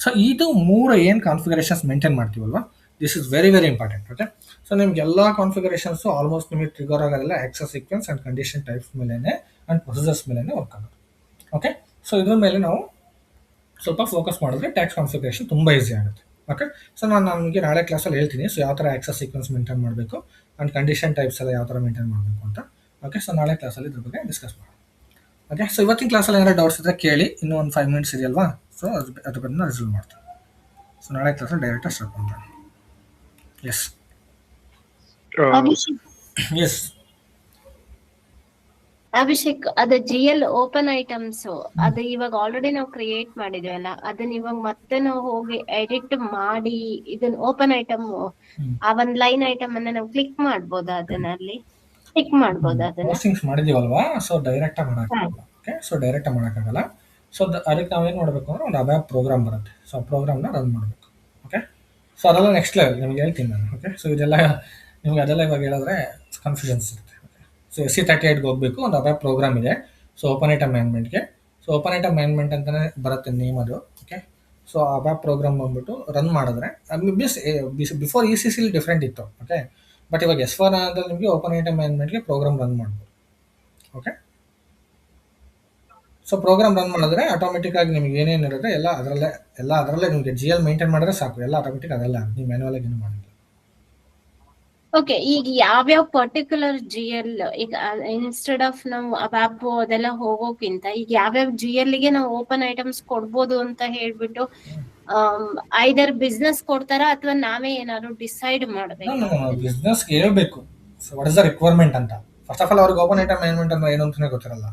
ಸೊ ಇದು 3 ಏನು ಕಾನ್ಫಿಗರೇಷನ್ಸ್ ಮೇಂಟೈನ್ ಮಾಡ್ತೀವಲ್ವಾ, this is very very important. Okay, so ನಿಮ್ಗೆ ಎಲ್ಲ ಕಾನ್ಫಿಗರೇಷನ್ಸು ಆಲ್ಮೋಸ್ಟ್ ನಿಮಗೆ ಟ್ರಿಗರ್ ಆಗೋದೆಲ್ಲ access sequence and condition types ಮೇಲೆ ಆ್ಯಂಡ್ ಪ್ರೊಸೀಜರ್ಸ್ ಮೇಲೆ ವರ್ಕ್ ಆಗೋದು. ಓಕೆ, ಸೊ ಇದ್ರ ಮೇಲೆ ನಾವು ಸ್ವಲ್ಪ ಫೋಕಸ್ ಮಾಡಿದ್ರೆ ಟ್ಯಾಕ್ಸ್ ಕಾನ್ಫಿಗರೇಷನ್ ತುಂಬ ಈಸಿ ಆಗುತ್ತೆ. ಓಕೆ, ಸೊ ನಾನು ನಿಮಗೆ ನಾಳೆ ಕ್ಲಾಸಲ್ಲಿ ಹೇಳ್ತೀನಿ. ಸೊ ಯಾವ ಥರ ಆಕ್ಸಸ್ ಸೀಕ್ವೆನ್ಸ್ ಮೇಂಟೈನ್ ಮಾಡಬೇಕು ಆ್ಯಂಡ್ ಕಂಡೀಷನ್ ಟೈಪ್ಸ್ ಎಲ್ಲ ಯಾವ ಥರ ಮೇಂಟೈನ್ ಮಾಡಬೇಕು ಅಂತ. ಓಕೆ, ಸೊ ನಾಳೆ ಕ್ಲಾಸಲ್ಲಿ ಇದ್ರ ಬಗ್ಗೆ ಡಿಸ್ಕಸ್ ಮಾಡೋಣ. ಓಕೆ, ಸೊ ಇವತ್ತಿನ ಕ್ಲಾಸಲ್ಲಿ ಏನಾದ್ರು ಡೌಟ್ಸ್ ಇದ್ದರೆ ಕೇಳಿ. ಇನ್ನೂ ಒಂದು 5 ಮಿನಿಟ್ಸ್ ಇದೆಯಲ್ವಾ, ಸೊ ಅದ್ರ ಬಗ್ಗೆ ರಿಸಲ್ವ್ ಮಾಡ್ತೀನಿ. ಸೊ ನಾಳೆ ಕ್ಲಾಸಲ್ಲಿ ಡೈರೆಕ್ಟಾಗಿ ಸ್ಟಾರ್ಟ್ ಮಾಡೋಣ. ಎಸ್ ಎಸ್ ಅಭಿಷೇಕ್, ಅದು GL ಓಪನ್ ಐಟಮ್ಸ್ ಅದು ಇವಾಗ ಆಲ್ರೆಡಿ ನಾವು ಕ್ರಿಯೇಟ್ ಮಾಡಿದ್ವಲ್ಲ, ಅದನ್ನ ಇವಾಗ ಮತ್ತೆ ನಾವು ಹೋಗಿ ಎಡಿಟ್ ಮಾಡಿ ಇದನ್ನ ಓಪನ್ ಐಟಮ್ ಆ ಒಂದ್ ಲೈನ್ ಐಟಮ್ ಅನ್ನ ನಾವು ಕ್ಲಿಕ್ ಮಾಡ್ಬೋದಾ? ಅದನ್ನಲ್ಲಿ ಕ್ಲಿಕ್ ಮಾಡ್ಬೋದಾ ಅದನ್ನ? ಪೋಸ್ಟಿಂಗ್ಸ್ ಮಾಡಿದೀವಲ್ವಾ, ಸೊ ಡೈರೆಕ್ಟಾಗಿ ಮಾಡೋಕ್ಕಾಗಲ್ಲ. ಓಕೆ, ಸೊ ಡೈರೆಕ್ಟಾಗಿ ಮಾಡೋಕ್ಕಾಗಲ್ಲ. ಸೊ ಅದಕ್ಕೆ ನಾವೇನು ಮಾಡಬೇಕು ಅಂದರೆ ಒಂದು ಅಬ್ಯಾಪ್ ಪ್ರೋಗ್ರಾಮ್ ಬರುತ್ತೆ. ಸೊ ಆ ಪ್ರೋಗ್ರಾಮ್ನ ರನ್ ಮಾಡಬೇಕು. ಓಕೆ, ಸೊ ಅದೆಲ್ಲ ನೆಕ್ಸ್ಟ್ ಲೆವೆಲ್ ನಿಮ್ಗೆ ಹೇಳ್ತೀನಿ ನಾನು. ಓಕೆ, ಸೊ ಇದೆಲ್ಲ ನಿಮ್ಗೆ ಅದೆಲ್ಲ ಇವಾಗ ಹೇಳಿದ್ರೆ ಕನ್ಫ್ಯೂಷನ್ಸ್ ಇರುತ್ತೆ. ಸೊ SE38ಗೆ ಹೋಗಬೇಕು, ಒಂದು ಅಬ್ಯಾಪ್ ಪ್ರೋಗ್ರಾಮ್ ಇದೆ. ಸೊ ಓಪನ್ ಐಟಮ್ ಮ್ಯಾನೇಜ್ಮೆಂಟ್ಗೆ. ಸೊ ಓಪನ್ ಐಟಮ್ ಮ್ಯಾನೇಜ್ಮೆಂಟ್ ಅಂತಲೇ ಬರುತ್ತೆ ನೇಮ್ ಅದು. ಓಕೆ, ಸೊ ಅಬ್ಯಾಪ್ ಪ್ರೋಗ್ರಾಮ್ ಬಂದ್ಬಿಟ್ಟು ರನ್ ಮಾಡಿದ್ರೆ ಬಿಫೋರ್ ECC ಡಿಫ್ರೆಂಟ್ ಇತ್ತು. ಓಕೆ, ಬಟ್ ಇವಾಗ S4 ಅಂದರೆ ನಿಮಗೆ ಓಪನ್ ಐಟಮ್ ಮ್ಯಾನೇಜ್ಮೆಂಟ್ಗೆ ಪ್ರೋಗ್ರಾಮ್ ರನ್ ಮಾಡ್ಬೋದು. ಓಕೆ, ಸೊ ಪ್ರೋಗ್ರಾಮ್ ರನ್ ಮಾಡಿದ್ರೆ ಆಟೋಮೆಟಿಕ್ಕಾಗಿ ನಿಮಗೆ ಏನೇನಿರುತ್ತೆ ಎಲ್ಲ ಅದರಲ್ಲೇ ನಿಮಗೆ GL ಮೇಂಟೈನ್ ಮಾಡಿದ್ರೆ ಸಾಕು, ಎಲ್ಲ ಆಟೋಮೆಟಿಕ್ ಅದೆಲ್ಲ, ನೀವು ಮ್ಯಾನ್ಯುವಲಾಗಿ ಏನು ಮಾಡಿಲ್ಲ. ಓಕೆ, ಈಗ ಯಾವ್ಯಾವ ಪರ್ಟಿಕ್ಯುಲರ್ GL ಈಗ ಇನ್ಸ್ಟೆಡ್ ಆಫ್ ನಾವು ಅಬ್ಯಾಪ್ ಅದೆಲ್ಲ ಹೋಗೋಕ್ಕಿಂತ ಈಗ ಯಾವ್ಯಾವ GL ಗೆ ನಾವು ಓಪನ್ ಐಟಮ್ಸ್ ಕೊಡ್ಬೋದು ಅಂತ ಹೇಳ್ಬಿಟ್ಟು ಐದರ್ ಬಿಸ್ನೆಸ್ ಕೊಡ್ತಾರ ಅಥವಾ ನಾವೇ ಏನಾದ್ರು ಡಿಸೈಡ್ ಮಾಡ್ಬೇಕು? ಬಿಸ್ನೆಸ್ಗೆ ಹೇಳ್ಬೇಕು. So what is the requirement ಅಂತ. ಫಸ್ಟ್ ಆಫ್ ಆಲ್ ಅವ್ರಿಗೆ ಓಪನ್ ಐಟಮ್ ಮ್ಯಾನೇಜ್ಮೆಂಟ್ ಅಂದ್ರೆ ಏನು ಅಂತಲೇ ಗೊತ್ತಿರಲ್ಲ,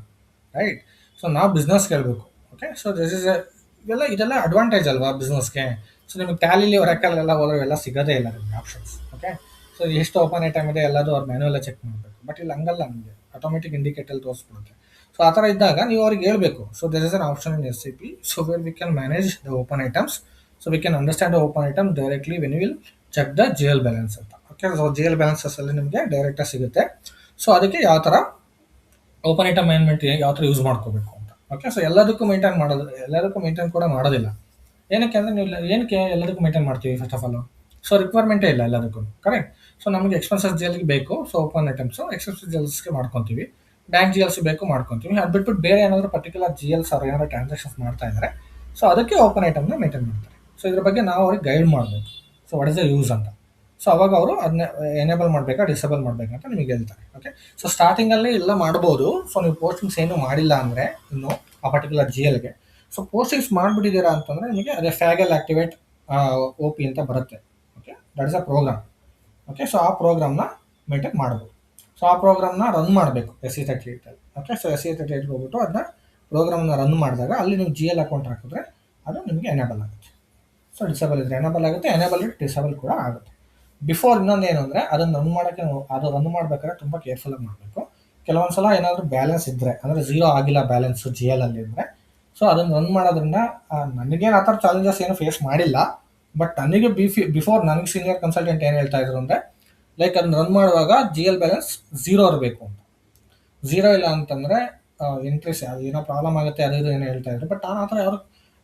ರೈಟ್? ಸೊ ನಾವು ಬಿಸ್ನೆಸ್ಗೆ ಹೇಳ್ಬೇಕು. ಓಕೆ, ಸೊ ದಿಸ್ ಇಸ್ ಇದೆಲ್ಲ ಅಡ್ವಾಂಟೇಜ್ ಅಲ್ವಾ ಬಿಸ್ನೆಸ್ಗೆ. ಸೊ ನಿಮಗೆ ಟ್ಯಾಲಿಲಿ ಹೊರಕಲ್ಲೆಲ್ಲ ಹೋದ್ರೆ ಎಲ್ಲ ಸಿಗೋದೇ ಇಲ್ಲ ನಿಮಗೆ ಆಪ್ಷನ್ಸ್. ಓಕೆ, ಸೊ ಎಷ್ಟು ಓಪನ್ ಐಟಮ್ ಇದೆ ಎಲ್ಲದು ಅವ್ರು ಮ್ಯಾನ್ಯುವಲ್ಲೇ ಚೆಕ್ ಮಾಡಬೇಕು. ಬಟ್ ಇಲ್ಲಿ ಹಂಗಲ್ಲ, ನಮಗೆ ಆಟೋಮೆಟಿಕ್ ಇಂಡಿಕೇಟರ್ ತೋರಿಸ್ಬಿಡುತ್ತೆ. ಸೊ ಆ ಥರ ಇದ್ದಾಗ ನೀವು ಅವ್ರಿಗೆ ಹೇಳ್ಬೇಕು. So this is an option in SAP, so where we can manage the open items. So we can understand the open item directly when you will check the GL balance ಅಂತ. Okay, so GL balances ಅಲ್ಲಿ ನಿಮಗೆ ಡೈರೆಕ್ಟಾಗಿ ಸಿಗುತ್ತೆ. So ಅದಕ್ಕೆ ಯಾವ ಥರ open item management ಯಾವ ಥರ ಯೂಸ್ ಮಾಡ್ಕೋಬೇಕು ಅಂತ. ಓಕೆ, ಸೊ ಎಲ್ಲದಕ್ಕೂ ಮೇಂಟೈನ್ ಕೂಡ ಮಾಡೋದಿಲ್ಲ. ಏನಕ್ಕೆ ಅಂದರೆ ನೀವು ಏನಕ್ಕೆ ಎಲ್ಲದಕ್ಕೂ ಮೇಂಟೈನ್ ಮಾಡ್ತೀವಿ? ಫಸ್ಟ್ ಆಫ್ ಆಲ್ ಸೊ ರಿಕ್ವೈರ್ಮೆಂಟೇ ಇಲ್ಲ ಎಲ್ಲದಕ್ಕೂ, ಕರೆಕ್ಟ್? ಸೊ ನಮಗೆ ಎಕ್ಸ್ಪೆನ್ಸಸ್ GLಗೆ ಬೇಕು, ಸೊ ಓಪನ್ ಐಟಮ್ಸು ಎಕ್ಸ್ಪೆನ್ಸಸ್ GLಸ್ಗೆ ಮಾಡ್ಕೊತೀವಿ. ಬ್ಯಾಂಕ್ GLಸ್ ಬೇಕು ಮಾಡ್ಕೊತೀವಿ. ಅದು ಬಿಟ್ಬಿಟ್ಟು ಬೇರೆ ಏನಾದರೂ ಪರ್ಟಿಕ್ಯುಲರ್ GLಸ್ ಅವ್ರು ಏನಾದರೂ ಟ್ರಾನ್ಸಾಕ್ಷನ್ಸ್ ಮಾಡ್ತಾ ಇದ್ದಾರೆ, ಸೊ ಅದಕ್ಕೆ ಓಪನ್ ಐಟಮ್ನ ಮೇಂಟೈನ್ ಮಾಡ್ತಾರೆ. ಸೊ ಇದ್ರ ಬಗ್ಗೆ ನಾವು ಅವ್ರಿಗೆ ಗೈಡ್ ಮಾಡಬೇಕು. So what is the use ಅಂತ. ಸೊ ಅವಾಗ ಅವರು ಅದನ್ನ ಎನೇಬಲ್ ಮಾಡಬೇಕಾ ಡಿಸೇಬಲ್ ಮಾಡಬೇಕಂತ ನಿಮಗೆ ಹೇಳ್ತಾರೆ. ಓಕೆ, ಸೊ ಸ್ಟಾರ್ಟಿಂಗಲ್ಲಿ ಎಲ್ಲ ಮಾಡ್ಬೋದು. ಸೊ ನೀವು ಪೋಸ್ಟಿಂಗ್ಸ್ ಏನೂ ಮಾಡಿಲ್ಲ ಅಂದರೆ ಇನ್ನು ಆ ಪರ್ಟಿಕ್ಯುಲರ್ GLಗೆ, ಸೊ ಪೋಸ್ಟಿಂಗ್ಸ್ ಮಾಡಿಬಿಟ್ಟಿದ್ದೀರಾ ಅಂತಂದರೆ ನಿಮಗೆ ಅದೇ ಫ್ಯಾಗಲ್ ಆಕ್ಟಿವೇಟ್ OP ಅಂತ ಬರುತ್ತೆ. Okay, that is a program. Okay, so ಆ ಪ್ರೋಗ್ರಾಮ್ನ ಮೇಂಟೈನ್ ಮಾಡ್ಬೋದು. ಸೊ ಆ ಪ್ರೋಗ್ರಾಮ್ನ ರನ್ ಮಾಡಬೇಕು SE38 ಅಲ್ಲಿ. ಓಕೆ, ಸೊ SE38 ಹೋಗ್ಬಿಟ್ಟು ಅದನ್ನ ಪ್ರೋಗ್ರಾಮ್ನ ರನ್ ಮಾಡಿದಾಗ ಅಲ್ಲಿ ನೀವು GL ಅಕೌಂಟ್ ಹಾಕಿದ್ರೆ ಅದು ನಿಮಗೆ ಎನೇಬಲ್ ಆಗುತ್ತೆ. ಸೊ ಡಿಸೇಬಲ್ ಇದ್ರೆ ಎನೇಬಲ್ ಆಗುತ್ತೆ, ಎನೇಬಲ್ ಇಟ್ಟು ಡಿಸೇಬಲ್ ಕೂಡ ಆಗುತ್ತೆ. ಬಿಫೋರ್ ಇನ್ನೊಂದು ಏನು ಅಂದರೆ ಅದನ್ನು ರನ್ ಮಾಡಬೇಕಾದ್ರೆ ತುಂಬ ಕೇರ್ಫುಲ್ಲಾಗಿ ಮಾಡಬೇಕು. ಕೆಲವೊಂದು ಸಲ ಏನಾದರೂ ಬ್ಯಾಲೆನ್ಸ್ ಇದ್ದರೆ, ಅಂದರೆ ಝೀರೋ ಆಗಿಲ್ಲ ಬ್ಯಾಲೆನ್ಸು GL ಅಲ್ಲಿ ಇದ್ದರೆ, ಸೊ ಅದನ್ನು ರನ್ ಮಾಡೋದ್ರಿಂದ ನನಗೇನು ಆ ಥರ ಚಾಲೆಂಜಸ್ ಏನು ಫೇಸ್ ಮಾಡಿಲ್ಲ. ಬಟ್ ನನಗೆ ಬಿಫೋರ್ ನನಗೆ ಸೀನಿಯರ್ ಕನ್ಸಲ್ಟೆಂಟ್ ಏನು ಹೇಳ್ತಾ ಇದ್ರು ಅಂದರೆ, ಲೈಕ್ ಅದನ್ನ ರನ್ ಮಾಡುವಾಗ GL ಬ್ಯಾಲೆನ್ಸ್ ಝೀರೋ ಇರಬೇಕು ಅಂತ. ಝೀರೋ ಇಲ್ಲ ಅಂತಂದರೆ ಎಂಟ್ರೀಸ್ ಏನೋ ಪ್ರಾಬ್ಲಮ್ ಆಗುತ್ತೆ, ಅದು ಏನೋ ಹೇಳ್ತಾ ಇದ್ರು. ಬಟ್ ನಾನು ಆ ಥರ ಯಾರು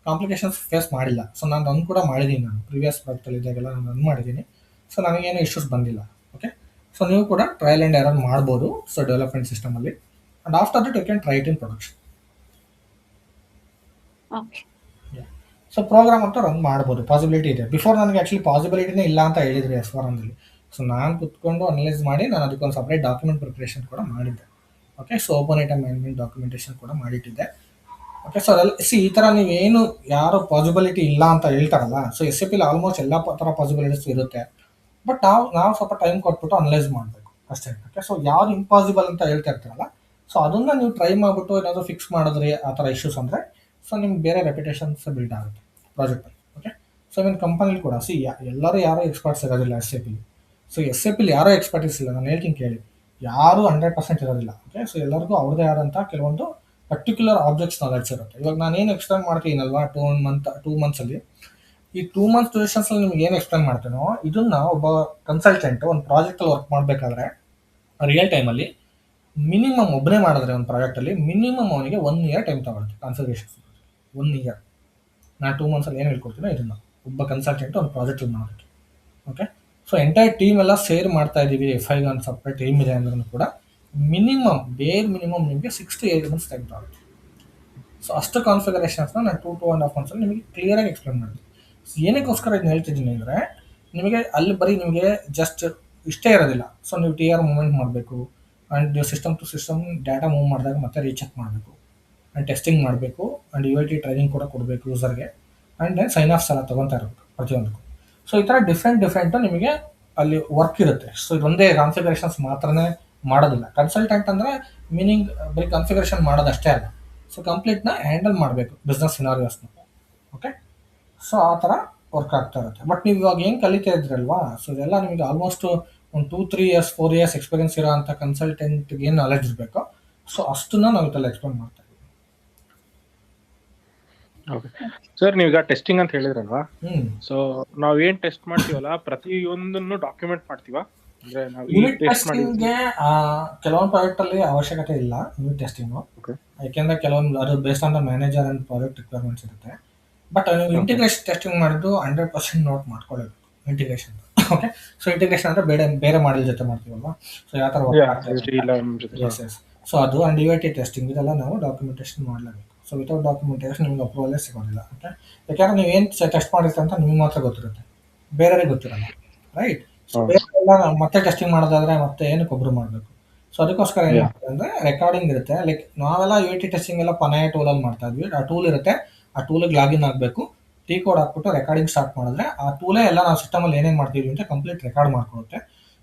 ಕಾಂಪ್ಲಿಕೇಶನ್ಸ್ ಫೇಸ್ ಮಾಡಿಲ್ಲ. ಸೊ ನಾನು ರನ್ ಕೂಡ ಮಾಡಿದ್ದೀನಿ, ನಾನು ಪ್ರೀವಿಯಸ್ ಪ್ರಾಜೆಕ್ಟಲ್ಲಿ ಇದ್ದಾಗೆಲ್ಲ ನಾನು ರನ್ ಮಾಡಿದ್ದೀನಿ. ಸೊ ನನಗೇನು ಇಶ್ಯೂಸ್ ಬಂದಿಲ್ಲ. ಓಕೆ, ಸೊ ನೀವು ಕೂಡ ಟ್ರಯಲ್ ಆ್ಯಂಡ್ ಎರರ್ ಮಾಡ್ಬೋದು. ಸೊ ಡೆವಲಪ್ಮೆಂಟ್ ಸಿಸ್ಟಮಲ್ಲಿ, and after that you can try it in production. Okay, so program ಅಂತೂ ರನ್ ಮಾಡ್ಬೋದು, ಪಾಸಿಬಿಲಿಟಿ ಇದೆ. ಬಿಫೋರ್ ನನಗೆ ಆ್ಯಕ್ಚುಲಿ ಪಾಸಿಬಿಲಿಟಿನೇ ಇಲ್ಲ ಅಂತ ಹೇಳಿದ್ರಿ S4ನಲ್ಲಿ. ಸೊ ನಾನು ಕುತ್ಕೊಂಡು ಅನಲೈಸ್ ಮಾಡಿ ನಾನು ಅದಕ್ಕೊಂದು ಸಪ್ರೇಟ್ ಡಾಕ್ಯುಮೆಂಟ್ ಪ್ರಿಪ್ರೇಷನ್ ಕೂಡ ಮಾಡಿದ್ದೆ. Okay, so open item management documentation ಕೂಡ ಮಾಡಿಟ್ಟಿದ್ದೆ. ಓಕೆ, ಸೊ ಅದೆಲ್ಲ ಈ ಥರ ನೀವೇನು ಯಾರು ಪಾಸಿಬಿಲಿಟಿ ಇಲ್ಲ ಅಂತ ಹೇಳ್ತಾರಲ್ಲ, ಸೊ SAP ಆಲ್ಮೋಸ್ಟ್ ಎಲ್ಲ ಥರ ಪಾಸಿಬಿಲಿಟೀಸ್ ಇರುತ್ತೆ. ಬಟ್ ನಾವು ಸ್ವಲ್ಪ ಟೈಮ್ ಕೊಟ್ಬಿಟ್ಟು ಅನಲೈಸ್ ಮಾಡಬೇಕು ಅಷ್ಟೇ. ಓಕೆ, ಸೊ ಯಾವ್ದು ಇಂಪಾಸಿಬಲ್ ಅಂತ ಹೇಳ್ತಾ ಇರ್ತಾರಲ್ಲ, ಸೊ ಅದನ್ನು ನೀವು ಟ್ರೈ ಮಾಡಿಬಿಟ್ಟು ಏನಾದರೂ ಫಿಕ್ಸ್ ಮಾಡಿದ್ರಿ ಆ ಥರ ಇಶ್ಯೂಸ್ ಅಂದರೆ, ಸೊ ನಿಮ್ಗೆ ಬೇರೆ ರೆಪ್ಯುಟೇಷನ್ಸ್ ಬಿಲ್ಡ್ ಆಗುತ್ತೆ ಪ್ರಾಜೆಕ್ಟಲ್ಲಿ. ಓಕೆ, ಸೊ ನಿಮ್ಮ ಕಂಪನಿಲಿ ಕೂಡ ಎಲ್ಲರೂ ಯಾರೂ ಎಕ್ಸ್ಪರ್ಟ್ಸ್ ಇರೋದಿಲ್ಲ SAP. ಸೊ SAP ಯಾರೂ ಎಕ್ಸ್ಪರ್ಟೀಸ್ ಇಲ್ಲ, ನಾನು ಹೇಳ್ತೀನಿ ಕೇಳಿ, ಯಾರೂ 100% ಇರೋದಿಲ್ಲ. ಓಕೆ, ಸೊ ಎಲ್ಲರಿಗೂ ಅವ್ರದ್ದೇ ಆದಂಥ ಕೆಲವೊಂದು ಪರ್ಟಿಕ್ಯುಲರ್ ಆಬ್ಜೆಕ್ಟ್ಸ್ ನಾಲೆಡ್ಜ್ ಇರುತ್ತೆ. ಇವಾಗ ನಾನು ಏನು ಎಕ್ಸ್ಪ್ಲೇನ್ ಮಾಡ್ತೀನಲ್ವಾ 2 ಮಂತ್ಸಲ್ಲಿ, ಈ 2 ಮಂತ್ಸ್ ಡ್ಯೂರೇಷನ್ಸಲ್ಲಿ ನಿಮ್ಗೆ ಏನು ಎಕ್ಸ್ಪ್ಲೇನ್ ಮಾಡ್ತೀನೋ ಇದನ್ನ ಒಬ್ಬ ಕನ್ಸಲ್ಟೆಂಟ್ ಒಂದು ಪ್ರಾಜೆಕ್ಟಲ್ಲಿ ವರ್ಕ್ ಮಾಡಬೇಕಾದ್ರೆ ರಿಯಲ್ ಟೈಮಲ್ಲಿ ಮಿನಿಮಮ್ ಒಬ್ಬನೇ ಮಾಡಿದ್ರೆ ಒಂದು ಪ್ರಾಜೆಕ್ಟಲ್ಲಿ ಮಿನಿಮಮ್ ಅವನಿಗೆ 1 ಇಯರ್ ಟೈಮ್ ತಗೊಳುತ್ತೆ ಕಾನ್ಫಿಗರೇಷನ್. 1 ಇಯರ್ ನಾನು 2 ಮಂತ್ಸಲ್ಲಿ ಏನು ಹೇಳ್ಕೊಡ್ತೀನೋ ಇದನ್ನು ಒಬ್ಬ ಕನ್ಸಲ್ಟೆಂಟ್ ಒಂದು ಪ್ರಾಜೆಕ್ಟ್ ಮಾಡೋದಕ್ಕೆ. ಓಕೆ, ಸೊ ಎಂಟೈರ್ ಟೀಮ್ ಎಲ್ಲ ಸೇರ್ ಮಾಡ್ತಾ ಇದ್ದೀವಿ, FI ಒಂದು ಸಪ್ರೇಟ್ ಟೀಮ್ ಇದೆ ಅಂದ್ರೂ ಕೂಡ ಮಿನಿಮಮ್ ನಿಮಗೆ 6 to 8 ಮಂತ್ಸ್ ಟೈಮ್ ತಗೊಳುತ್ತೆ. ಸೊ ಅಷ್ಟು ಕಾನ್ಫಿಗರೇಷನ್ಸ್ನ ನಾನು 2.5 ಮಂತ್ಸಲ್ಲಿ ನಿಮಗೆ ಕ್ಲಿಯರಾಗಿ ಎಕ್ಸ್ಪ್ಲೇನ್ ಮಾಡ್ತೀನಿ. ಏನಕ್ಕೋಸ್ಕರ ಇದನ್ನ ಹೇಳ್ತಿದ್ದೀನಿ ಅಂದರೆ, ನಿಮಗೆ ಅಲ್ಲಿ ಬರೀ ನಿಮಗೆ ಜಸ್ಟ್ ಇಷ್ಟೇ ಇರೋದಿಲ್ಲ. ಸೊ ನೀವು TR ಮೂವ್ಮೆಂಟ್ ಮಾಡಬೇಕು, and system to system data move ಮಾಡಿದಾಗ ಮತ್ತೆ ರೀಚೆಕ್ ಮಾಡಬೇಕು, ಆ್ಯಂಡ್ ಟೆಸ್ಟಿಂಗ್ ಮಾಡಬೇಕು, ಆ್ಯಂಡ್ UAT ಟ್ರೈನಿಂಗ್ ಕೂಡ ಕೊಡಬೇಕು ಯೂಸರ್ಗೆ, ಆ್ಯಂಡ್ ದೆನ್ ಸೈನ್ ಆಫ್ಸ್ ಎಲ್ಲ ತೊಗೊತಾ ಇರಬೇಕು ಪ್ರತಿಯೊಂದಕ್ಕೂ. ಸೊ ಈ ಥರ ಡಿಫ್ರೆಂಟು ನಿಮಗೆ ಅಲ್ಲಿ ವರ್ಕ್ ಇರುತ್ತೆ. ಸೊ ಇದೊಂದೇ ಕಾನ್ಫಿಗರೇಷನ್ಸ್ ಮಾತ್ರನೇ ಮಾಡೋದಿಲ್ಲ. ಕನ್ಸಲ್ಟೆಂಟ್ ಅಂದರೆ ಮೀನಿಂಗ್ ಬರೀ ಕಾನ್ಫಿಗರೇಷನ್ ಮಾಡೋದಷ್ಟೇ ಅಲ್ಲ, ಸೊ ಕಂಪ್ಲೀಟ್ನ ಹ್ಯಾಂಡಲ್ ಮಾಡಬೇಕು ಬಿಸ್ನೆಸ್ ಸಿನಾರಿಯೋಸ್ನ. ಓಕೆ, ಸೊ ಆ ಥರ ವರ್ಕ್ ಆಗ್ತಾ ಇರುತ್ತೆ. ಬಟ್ ನೀವು ಇವಾಗ ಏನು ಕಲಿತಾ ಇದ್ರಲ್ವಾ, ಸೊ ಇದೆಲ್ಲ ನಿಮಗೆ ಆಲ್ಮೋಸ್ಟ್ ಒಂದು 2-3 ಇಯರ್ಸ್ 4 ಇಯರ್ಸ್ ಎಕ್ಸ್ಪೀರಿಯನ್ಸ್ ಇರೋ ಅಂಥ ಕನ್ಸಲ್ಟೆಂಟ್ಗೆ ಏನು ನಾಲೆಡ್ಜ್ ಇರಬೇಕೋ, ಸೊ ಅಷ್ಟನ್ನ ನಾವು ಇದೆಲ್ಲ ಎಕ್ಸ್ಪ್ಲೇನ್ ಮಾಡ್ತಾ ಇದ್ದೀವಿ. ಓಕೆ ಸರ್, ನೀವೀಗ ಟೆಸ್ಟಿಂಗ್ ಅಂತ ಹೇಳಿದ್ರಲ್ವಾ, ಸೊ ನಾವು ಏನ್ ಟೆಸ್ಟ್ ಮಾಡ್ತೀವಲ್ಲ ಪ್ರತಿಯೊಂದನ್ನು ಡಾಕ್ಯುಮೆಂಟ್ ಮಾಡ್ತೀವಾ? ಅಂದ್ರೆ ನಾವು ಯೂನಿಟ್ ಟೆಸ್ಟಿಂಗ್ಗೆ ಕೆಲವೊಂದು ಪ್ರಾಜೆಕ್ಟಲ್ಲಿ ಅವಶ್ಯಕತೆ ಇಲ್ಲ ಯೂನಿಟ್ ಟೆಸ್ಟಿಂಗು, ಯಾಕೆಂದರೆ ಕೆಲವೊಂದು ಅದು based on the manager and project requirements ಇರುತ್ತೆ. ಬಟ್ ನೀವು ಇಂಟಿಗ್ರೇಷನ್ ಟೆಸ್ಟಿಂಗ್ ಮಾಡಿದ್ದು 100% ನೋಟ್ ಮಾಡ್ಕೊಳ್ಳೋದು ಇಂಟಿಗ್ರೇಷನ್. ಓಕೆ, ಸೊ ಇಂಟಿಗ್ರೇಷನ್ ಅಂದರೆ ಬೇರೆ ಮಾಡಿದ ಜೊತೆ ಮಾಡ್ತೀವಲ್ವಾ, ಸೊ ಯಾವ ಥರ ವರ್ಕ್ ಆಗ್ತದೆ. ಎಸ್, ಸೊ ಅದು ಆ್ಯಂಡ್ UAT ಟೆಸ್ಟಿಂಗ್ ಇದೆಲ್ಲ ನಾವು ಡಾಕ್ಯುಮೆಂಟೇಷನ್ ಮಾಡಲೇಬೇಕು. ಸೊ ವಿತೌಟ್ ಡಾಕ್ಯುಮೆಂಟೇಷನ್ ನಿಮ್ಗೆ ಅಪ್ರೂವಲೇ ಸಿಗೋದಿಲ್ಲ. ಓಕೆ, ಯಾಕೆಂದರೆ ನೀವು ಏನು ಟೆಸ್ಟ್ ಮಾಡಿರ್ತೀರ ಅಂತ ನಿಮ್ಗೆ ಮಾತ್ರ ಗೊತ್ತಿರುತ್ತೆ, ಬೇರೆಯವ್ರಿಗೆ ಗೊತ್ತಿರಲ್ಲ, ರೈಟ್? ಸೊ ಬೇರೆಲ್ಲ ಮತ್ತೆ ಟೆಸ್ಟಿಂಗ್ ಮಾಡೋದಾದ್ರೆ ಮತ್ತೆ ಏನಕ್ಕೆ ಒಬ್ರು ಮಾಡಬೇಕು? ಸೊ ಅದಕ್ಕೋಸ್ಕರ ಏನು ಮಾಡ್ತಾರೆ ಅಂದರೆ ರೆಕಾರ್ಡಿಂಗ್ ಇರುತ್ತೆ. ಲೈಕ್ ನಾವೆಲ್ಲ UAT ಟೆಸ್ಟಿಂಗ್ ಎಲ್ಲ ಪನಾಯ ಟೂಲಲ್ಲಿ ಮಾಡ್ತಾ ಇದ್ವಿ. ಆ ಟೂಲ್ ಇರುತ್ತೆ, ಆ ಟೂಲಿಗೆ ಲಾಗಿನ್ ಆಗಬೇಕು, T ಕೋಡ್ ಹಾಕ್ಬಿಟ್ಟು ರೆಕಾರ್ಡಿಂಗ್ ಸ್ಟಾರ್ಟ್ ಮಾಡಿದ್ರೆ ಆ ಟೂಲೇ ಎಲ್ಲ ನಾವು ಸಿಸ್ಟಮಲ್ಲಿ ಏನೇನು ಮಾಡ್ತೀವಿ ಅಂತ ಕಂಪ್ಲೀಟ್ ರೆಕಾರ್ಡ್ ಮಾಡ್ಕೊಳುತ್ತೆ.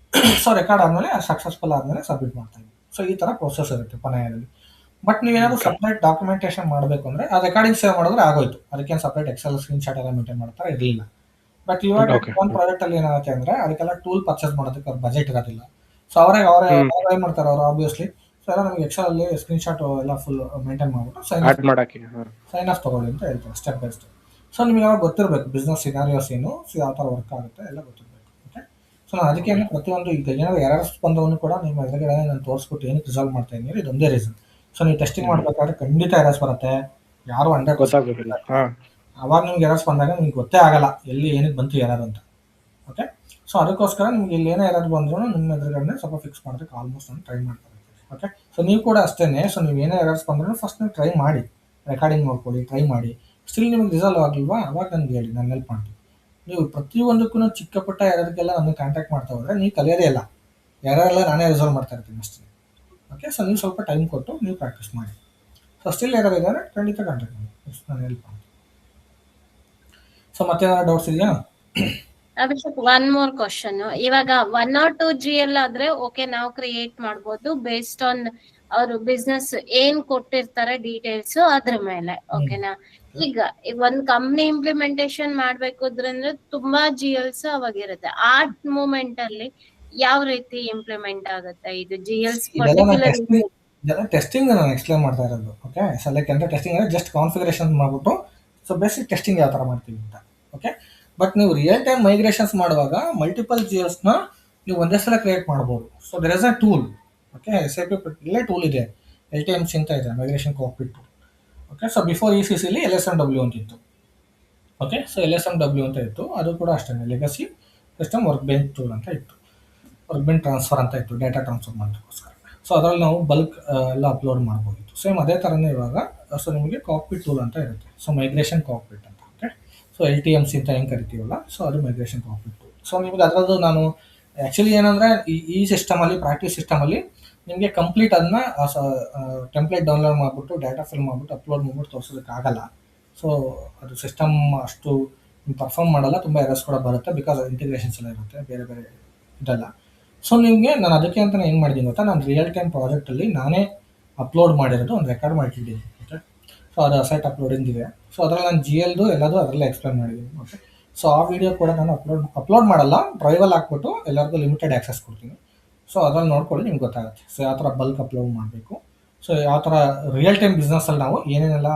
ಸೊ ರೆಕಾರ್ಡ್ ಆದಮೇಲೆ ಸಕ್ಸಸ್ಫುಲ್ ಆದಮೇಲೆ ಸಬ್ಮಿಟ್ ಮಾಡ್ತಾ ಇದ್ವಿ. ಸೊ ಈ ಥರ ಪ್ರೊಸೆಸ್ ಇರುತ್ತೆ ಪನಾಯದಲ್ಲಿ. ಬಟ್ ನೀವೇನಾದ್ರು ಸಪ್ರೇಟ್ ಡಾಕ್ಯುಮೆಂಟೇಷನ್ ಮಾಡಬೇಕು ಅಂದರೆ ಆ ರೆಕಾರ್ಡಿಂಗ್ ಸೇವ್ ಮಾಡಿದ್ರೆ ಆಗೋಯ್ತು, ಅದಕ್ಕೇನು ಸಪ್ರೇಟ್ ಎಕ್ಸೆಲ್ ಸ್ಕ್ರೀನ್ಶಾಟ್ ಎಲ್ಲ ಮೇಂಟೈನ್ ಮಾಡ್ತಾರೆ ಇರಲಿಲ್ಲ. ಬಟ್ ಇವಾಗ ಒಂದು ಪ್ರಾಜೆಕ್ಟಲ್ಲಿ ಏನಾಗುತ್ತೆ ಅಂದರೆ ಅದಕ್ಕೆಲ್ಲ ಟೂಲ್ ಪರ್ಚೇಸ್ ಮಾಡೋದಕ್ಕೆ ಅವ್ರ ಬಜೆಟ್ ಇರೋದಿಲ್ಲ. ಸೊ ಅವರೇ ಏನು ಮಾಡ್ತಾರೆ ಅವರು ಆಬ್ವಿಯಸ್ಲಿ. ಸೊ ಎಲ್ಲ ನಮಗೆ ಎಕ್ಸೆಲಲ್ಲಿ ಸ್ಕ್ರೀನ್ಶಾಟ್ ಎಲ್ಲ ಫುಲ್ ಮೇಂಟೈನ್ ಮಾಡಿಬಿಟ್ಟು ಸೈನ್ ಆಫ್ ತೊಗೊಳ್ಳಿ ಅಂತ ಹೇಳ್ತಾರೆ ಸ್ಟೆಪ್ ಬೈ ಸ್ಟೆಪ್. ಸೊ ನಿಮಗೆ ಅವಾಗ ಗೊತ್ತಿರಬೇಕು ಬಿಸ್ನೆಸ್ ಸಿನಾರಿಯೋಸ್ ಏನು, ಸೊ ಯಾವ ಥರ ವರ್ಕ್ ಆಗುತ್ತೆ ಎಲ್ಲ ಗೊತ್ತಿರಬೇಕು. ಓಕೆ, ಸೊ ನಾನು ಅದಕ್ಕೆ ಪ್ರತಿಯೊಂದು ಈಗ ಏನಾದ್ರು ಎರರ್ಸ್ ಬಂದವನು ಕೂಡ ನಿಮ್ಮ ಎದುರುಗಡೆ ನಾನು ತೋರಿಸ್ಬಿಟ್ಟು ಏನಕ್ಕೆ ರಿಸಾಲ್ವ್ ಮಾಡ್ತಾ ಇದ್ದೀನಿ ಇದೊಂದೇ ರೀಸನ್. ಸೊ ನೀವು ಟೆಸ್ಟಿಂಗ್ ಮಾಡಬೇಕಾದ್ರೆ ಖಂಡಿತ ಎರರ್ಸ್ ಬರುತ್ತೆ, ಯಾರು 100% ಅವಾಗ ನಿಮ್ಗೆ ಎರರ್ಸ್ ಬಂದಾಗ ನಿಮ್ಗೆ ಗೊತ್ತೇ ಆಗಲ್ಲ ಎಲ್ಲಿ ಏನಕ್ಕೆ ಬಂತು ಎರರ್ ಅಂತ. ಓಕೆ, ಸೊ ಅದಕ್ಕೋಸ್ಕರ ನಿಮ್ಗೆ ಇಲ್ಲಿ ಏನೇ ಎರರ್ ಬಂದರೂ ನಿಮ್ಮ ಎದುರುಗಡೆ ಸ್ವಲ್ಪ ಫಿಕ್ಸ್ ಮಾಡೋದಕ್ಕೆ ಆಲ್ಮೋಸ್ಟ್ ನಾನು ಟ್ರೈ ಮಾಡ್ತಾ ಇರ್ತೀನಿ. ಓಕೆ, ಸೊ ನೀವು ಕೂಡ ಅಷ್ಟೇ. ಸೊ ನೀವು ಏನೇ ಎರರ್ಸ್ ಬಂದ್ರೂ ಫಸ್ಟ್ ನೀವು ಟ್ರೈ ಮಾಡಿ, ರೆಕಾರ್ಡಿಂಗ್ ನೋಡ್ಕೊಳ್ಳಿ, ಟ್ರೈ ಮಾಡಿ. ಸ್ಟಿಲ್ ನಿಮಗೆ ರಿಸಾಲ್ವ್ ಆಗಿಲ್ವಾ ಅವಾಗ ನನಗೆ ಹೇಳಿ, ನಾನು ಹೆಲ್ಪ್ ಮಾಡ್ತೀನಿ. ನೀವು ಪ್ರತಿಯೊಂದಕ್ಕೂ ಚಿಕ್ಕ ಪುಟ್ಟ ಎರರ್ಗೆಲ್ಲ ನನಗೆ ಕಾಂಟ್ಯಾಕ್ಟ್ ಮಾಡ್ತಾ ಹೋದರೆ ನೀವು ಕಲಿಯೋದೇ ಇಲ್ಲ, ಎರರೆಲ್ಲ ನಾನೇ ರಿಸಾಲ್ವ್ ಮಾಡ್ತಾ ಇರ್ತೀನಿ ಅಷ್ಟೇ. ಓಕೆ, ಸೊ ನೀವು ಸ್ವಲ್ಪ ಟೈಮ್ ಕೊಟ್ಟು ನೀವು ಪ್ರಾಕ್ಟೀಸ್ ಮಾಡಿ. ಸೊ ಸ್ಟಿಲ್ ಎರರ್ ಇದ್ದಾರೆ ಖಂಡಿತ ಕಾಂಟ್ಯಾಕ್ಟ್ ಮಾಡಿ, ನಾನು ಹೆಲ್ಪ್ ಮಾಡ್ತೀನಿ. ಸೊ ಮತ್ತೆ ಏನಾದ್ರು ಡೌಟ್ಸ್ ಇದೆಯಾ? Abhishek, one more question. ಇವಾಗ 1 or 2 GL ಆದ್ರೆ ಓಕೆ, ನಾವು ಕ್ರಿಯೇಟ್ ಮಾಡ್ಬೋದು ಬೇಸ್ಡ್ ಆನ್ ಅವರು ಬಿಸ್ನೆಸ್ ಏನ್ ಕೊಟ್ಟಿರ್ತಾರೆ ಡೀಟೇಲ್ಸ್ ಅದ್ರ ಮೇಲೆ. ಓಕೆನಾ? ಈಗ ಒಂದ್ ಕಂಪ್ನಿ ಇಂಪ್ಲಿಮೆಂಟೇಶನ್ ಮಾಡ್ಬೇಕು ಅಂದ್ರೆ ತುಂಬಾ GLs ಅವಾಗಿರುತ್ತೆ. ಆ ಮೂಮೆಂಟ್ ಅಲ್ಲಿ ಯಾವ ರೀತಿ ಇಂಪ್ಲಿಮೆಂಟ್ ಆಗುತ್ತೆ ಇದು GLs ಪರ್ಟಿಕ್ಯುಲರ್ ಟೆಸ್ಟಿಂಗ್ ನಾನು ಎಕ್ಸ್ಪ್ಲೇನ್ ಮಾಡ್ತಾ ಇರೋದು. ಓಕೆ, ಸೊ ಲೈಕ್ ಅಂದ್ರೆ ಟೆಸ್ಟಿಂಗ್ ಅಂದ್ರೆ ಜಸ್ಟ್ ಕಾನ್ಫಿಗರೇಷನ್ ಮಾಡ್ಬಿಟ್ಟು ಸೊ ಬೇಸಿಕ್ ಟೆಸ್ಟಿಂಗ್ ಯಾವ ಥರ ಮಾಡ್ತೀವಿ ಅಂತ. ಓಕೆ, ಬಟ್ ನೀವು ರಿಯಲ್ ಟೈಮ್ ಮೈಗ್ರೇಷನ್ಸ್ ಮಾಡುವಾಗ ಮಲ್ಟಿಪಲ್ GLsನ ನೀವು ಒಂದೇ ಸಲ ಕ್ರಿಯೇಟ್ ಮಾಡ್ಬೋದು. So there is a tool. Okay, SAP ಇಲ್ಲೇ ಟೂಲ್ ಇದೆ, LTMC ಅಂತ ಇದೆ, migration cockpit tool. Okay, so before ECCಲಿ LSMW ಅಂತ ಇತ್ತು. ಓಕೆ, ಸೊ LSMW ಅಂತ ಇತ್ತು, ಅದು ಕೂಡ ಅಷ್ಟೇ legacy system work bench tool ಅಂತ ಇತ್ತು, ವರ್ಕ್ ಬೆಂಚ್ ಟ್ರಾನ್ಸ್ಫರ್ ಅಂತ ಇತ್ತು, ಡೇಟಾ ಟ್ರಾನ್ಸ್ಫರ್ ಮಾಡೋದಕ್ಕೋಸ್ಕರ. ಸೊ ಅದರಲ್ಲಿ ನಾವು ಬಲ್ಕ್ ಎಲ್ಲ ಅಪ್ಲೋಡ್ ಮಾಡ್ಬೋದಿತ್ತು. ಸೇಮ್ ಅದೇ ಥರನೇ ಇವಾಗ ಸೊ ನಿಮಗೆ ಕಾಕ್ಪಿಟ್ ಟೂಲ್ ಅಂತ ಇರುತ್ತೆ, ಸೊ ಮೈಗ್ರೇಷನ್ ಕಾಕ್ಪಿಟ್ ಅಂತ. ಓಕೆ, ಸೊ LTMC ಅಂತ ಹೆಂಗೆ ಕರಿತೀವಲ್ಲ, ಸೊ ಅದು ಮೈಗ್ರೇಷನ್ ಪ್ರಾಫಿಟ್. ಸೊ ನಿಮ್ಗೆ ಅದರದ್ದು ನಾನು ಆ್ಯಕ್ಚುಲಿ ಏನಂದರೆ ಈ ಸಿಸ್ಟಮಲ್ಲಿ, ಪ್ರಾಕ್ಟೀಸ್ ಸಿಸ್ಟಮಲ್ಲಿ ನಿಮಗೆ ಕಂಪ್ಲೀಟ್ ಅದನ್ನ ಟೆಂಪ್ಲೇಟ್ ಡೌನ್ಲೋಡ್ ಮಾಡಿಬಿಟ್ಟು ಡಾಟಾ ಫಿಲ್ ಮಾಡಿಬಿಟ್ಟು ಅಪ್ಲೋಡ್ ಮಾಡಿಬಿಟ್ಟು ತೋರಿಸೋದಕ್ಕಾಗಲ್ಲ. ಸೊ ಅದು ಸಿಸ್ಟಮ್ ಅಷ್ಟು ಪರ್ಫಾರ್ಮ್ ಮಾಡಲ್ಲ, ತುಂಬ ಎರರ್ಸ್ ಕೂಡ ಬರುತ್ತೆ, ಬಿಕಾಸ್ ಇಂಟಿಗ್ರೇಷನ್ಸ್ ಎಲ್ಲ ಇರುತ್ತೆ, ಬೇರೆ ಬೇರೆ ಇದೆಲ್ಲ. ಸೊ ನಿಮಗೆ ನಾನು ಅದಕ್ಕೆ ಅಂತಲೇ ಏನು ಮಾಡಿದ್ದೀನಿ ಗೊತ್ತಾ, ನಾನು ರಿಯಲ್ ಟೈಮ್ ಪ್ರಾಜೆಕ್ಟಲ್ಲಿ ನಾನೇ ಅಪ್ಲೋಡ್ ಮಾಡಿರೋದು ಒಂದು ರೆಕಾರ್ಡ್ ಮಾಡಿಟ್ಟಿದ್ದೀನಿ. ಓಕೆ, ಸೊ ಅದು ಅಸೈಟ್ ಅಪ್ಲೋಡಿಂಗ್ ಇದೆ. ಸೊ ಅದರಲ್ಲಿ ನಾನು GLದು ಎಲ್ಲದು ಅದರಲ್ಲೇ ಎಕ್ಸ್ಪ್ಲೇನ್ ಮಾಡಿದ್ದೀನಿ. ಓಕೆ, ಸೊ ಆ ವಿಡಿಯೋ ಕೂಡ ನಾನು ಅಪ್ಲೋಡ್ ಮಾಡಲ್ಲ, ಡ್ರೈವಲ್ಲಿ ಹಾಕ್ಬಿಟ್ಟು ಎಲ್ಲರಿಗೂ ಲಿಮಿಟೆಡ್ ಆ್ಯಕ್ಸೆಸ್ ಕೊಡ್ತೀನಿ. ಸೊ ಅದ್ರಲ್ಲಿ ನೋಡ್ಕೊಳ್ಳಿ, ನಿಮ್ಗೆ ಗೊತ್ತಾಗುತ್ತೆ. ಸೊ ಯಾವ ಥರ ಬಲ್ಕ್ ಅಪ್ಲೋಡ್ ಮಾಡಬೇಕು, ಸೊ ಯಾವ ಥರ ರಿಯಲ್ ಟೈಮ್ ಬಿಸ್ನೆಸ್ಸಲ್ಲಿ ನಾವು ಏನೇನೆಲ್ಲ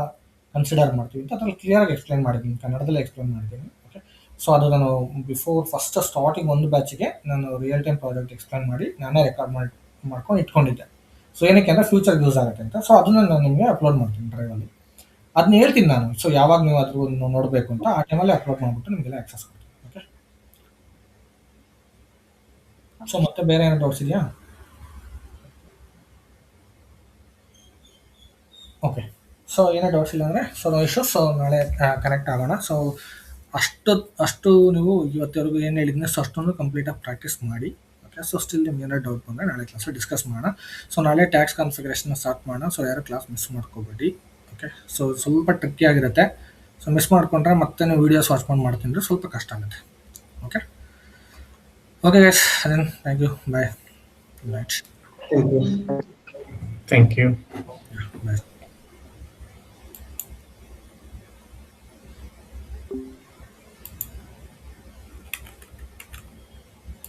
ಕನ್ಸಿಡರ್ ಮಾಡ್ತೀವಿ ಅಂತ ಅದ್ರಲ್ಲಿ ಕ್ಲಿಯರಾಗಿ ಎಕ್ಸ್ಪ್ಲೇನ್ ಮಾಡಿದ್ದೀನಿ, ಕನ್ನಡದಲ್ಲೇ ಎಕ್ಸ್ಪ್ಲೇನ್ ಮಾಡಿದ್ದೀನಿ. ಓಕೆ, ಸೊ ಅದು ನಾನು ಬಿಫೋರ್ ಫಸ್ಟ್ ಸ್ಟಾರ್ಟಿಂಗ್ ಒಂದು ಬ್ಯಾಚಿಗೆ ನಾನು ರಿಯಲ್ ಟೈಮ್ ಪ್ರಾಜೆಕ್ಟ್ ಎಕ್ಸ್ಪ್ಲೇನ್ ಮಾಡಿ ನಾನೇ ರೆಕಾರ್ಡ್ ಮಾಡ್ಕೊಂಡು ಇಟ್ಕೊಂಡಿದ್ದೆ. ಸೊ ಏನಕ್ಕೆ ಅಂದರೆ ಫ್ಯೂಚರ್ಗೆ ಯೂಸ್ ಆಗುತ್ತೆ ಅಂತ. ಸೊ ಅದನ್ನು ನಾನು ನಿಮಗೆ ಅಪ್ಲೋಡ್ ಮಾಡ್ತೀನಿ ಡ್ರೈವಲ್ಲಿ. ಅದನ್ನ ಹೇಳ್ತೀನಿ ನಾನು. ಸೊ ಯಾವಾಗ ನೀವು ಅದ್ರ ನೋಡಬೇಕು ಅಂತ ಆ ಟೈಮಲ್ಲಿ ಅಪ್ಲೋಡ್ ಮಾಡಿಬಿಟ್ಟು ನಿಮಗೆಲ್ಲ ಆಕ್ಸೆಸ್ ಕೊಡ್ತೀನಿ. ಓಕೆ, ಸೊ ಮತ್ತೆ ಬೇರೆ ಏನೋ ಡೌಟ್ಸ್ ಇದೆಯಾ? ಓಕೆ, ಸೊ ಏನೋ ಡೌಟ್ಸ್ ಇಲ್ಲ ಅಂದರೆ ಸೊ ನೋ ಇಶ್ಯೂಸ್. ಸೊ ನಾಳೆ ಕನೆಕ್ಟ್ ಆಗೋಣ. ಸೊ ಅಷ್ಟು ನೀವು ಇವತ್ತವರೆಗೂ ಏನು ಹೇಳಿದ್ನ ಸೊ ಅಷ್ಟೊಂದು ಕಂಪ್ಲೀಟಾಗಿ ಪ್ರಾಕ್ಟೀಸ್ ಮಾಡಿ. ಓಕೆ, ಸೊ ಸ್ಟಿಲ್ ನಿಮ್ಗೆ ಏನಾದ್ರು ಡೌಟ್ ಬಂದರೆ ನಾಳೆ ಕ್ಲಾಸಲ್ಲಿ ಡಿಸ್ಕಸ್ ಮಾಡೋಣ. ಸೊ ನಾಳೆ ಟ್ಯಾಕ್ಸ್ ಕಾನ್ಫಿಗರೇಷನ್ ಸ್ಟಾರ್ಟ್ ಮಾಡೋಣ. ಸೊ ಯಾರು ಕ್ಲಾಸ್ ಮಿಸ್ ಮಾಡ್ಕೋಬೇಡಿ. ಓಕೆ, ಸೊ ಸ್ವಲ್ಪ ಟ್ರಿಕ್ಕಿ ಆಗಿರುತ್ತೆ. ಸೊ ಮಿಸ್ ಮಾಡ್ಕೊಂಡ್ರೆ ಮತ್ತೆ ನೀವು ವೀಡಿಯೋಸ್ ವಾಚ್ ಮಾಡ್ತಿದ್ರೆ ಸ್ವಲ್ಪ ಕಷ್ಟ ಆಗುತ್ತೆ. Okay okay guys, then thank you, bye, good night. Thank you. Thank you. Bye.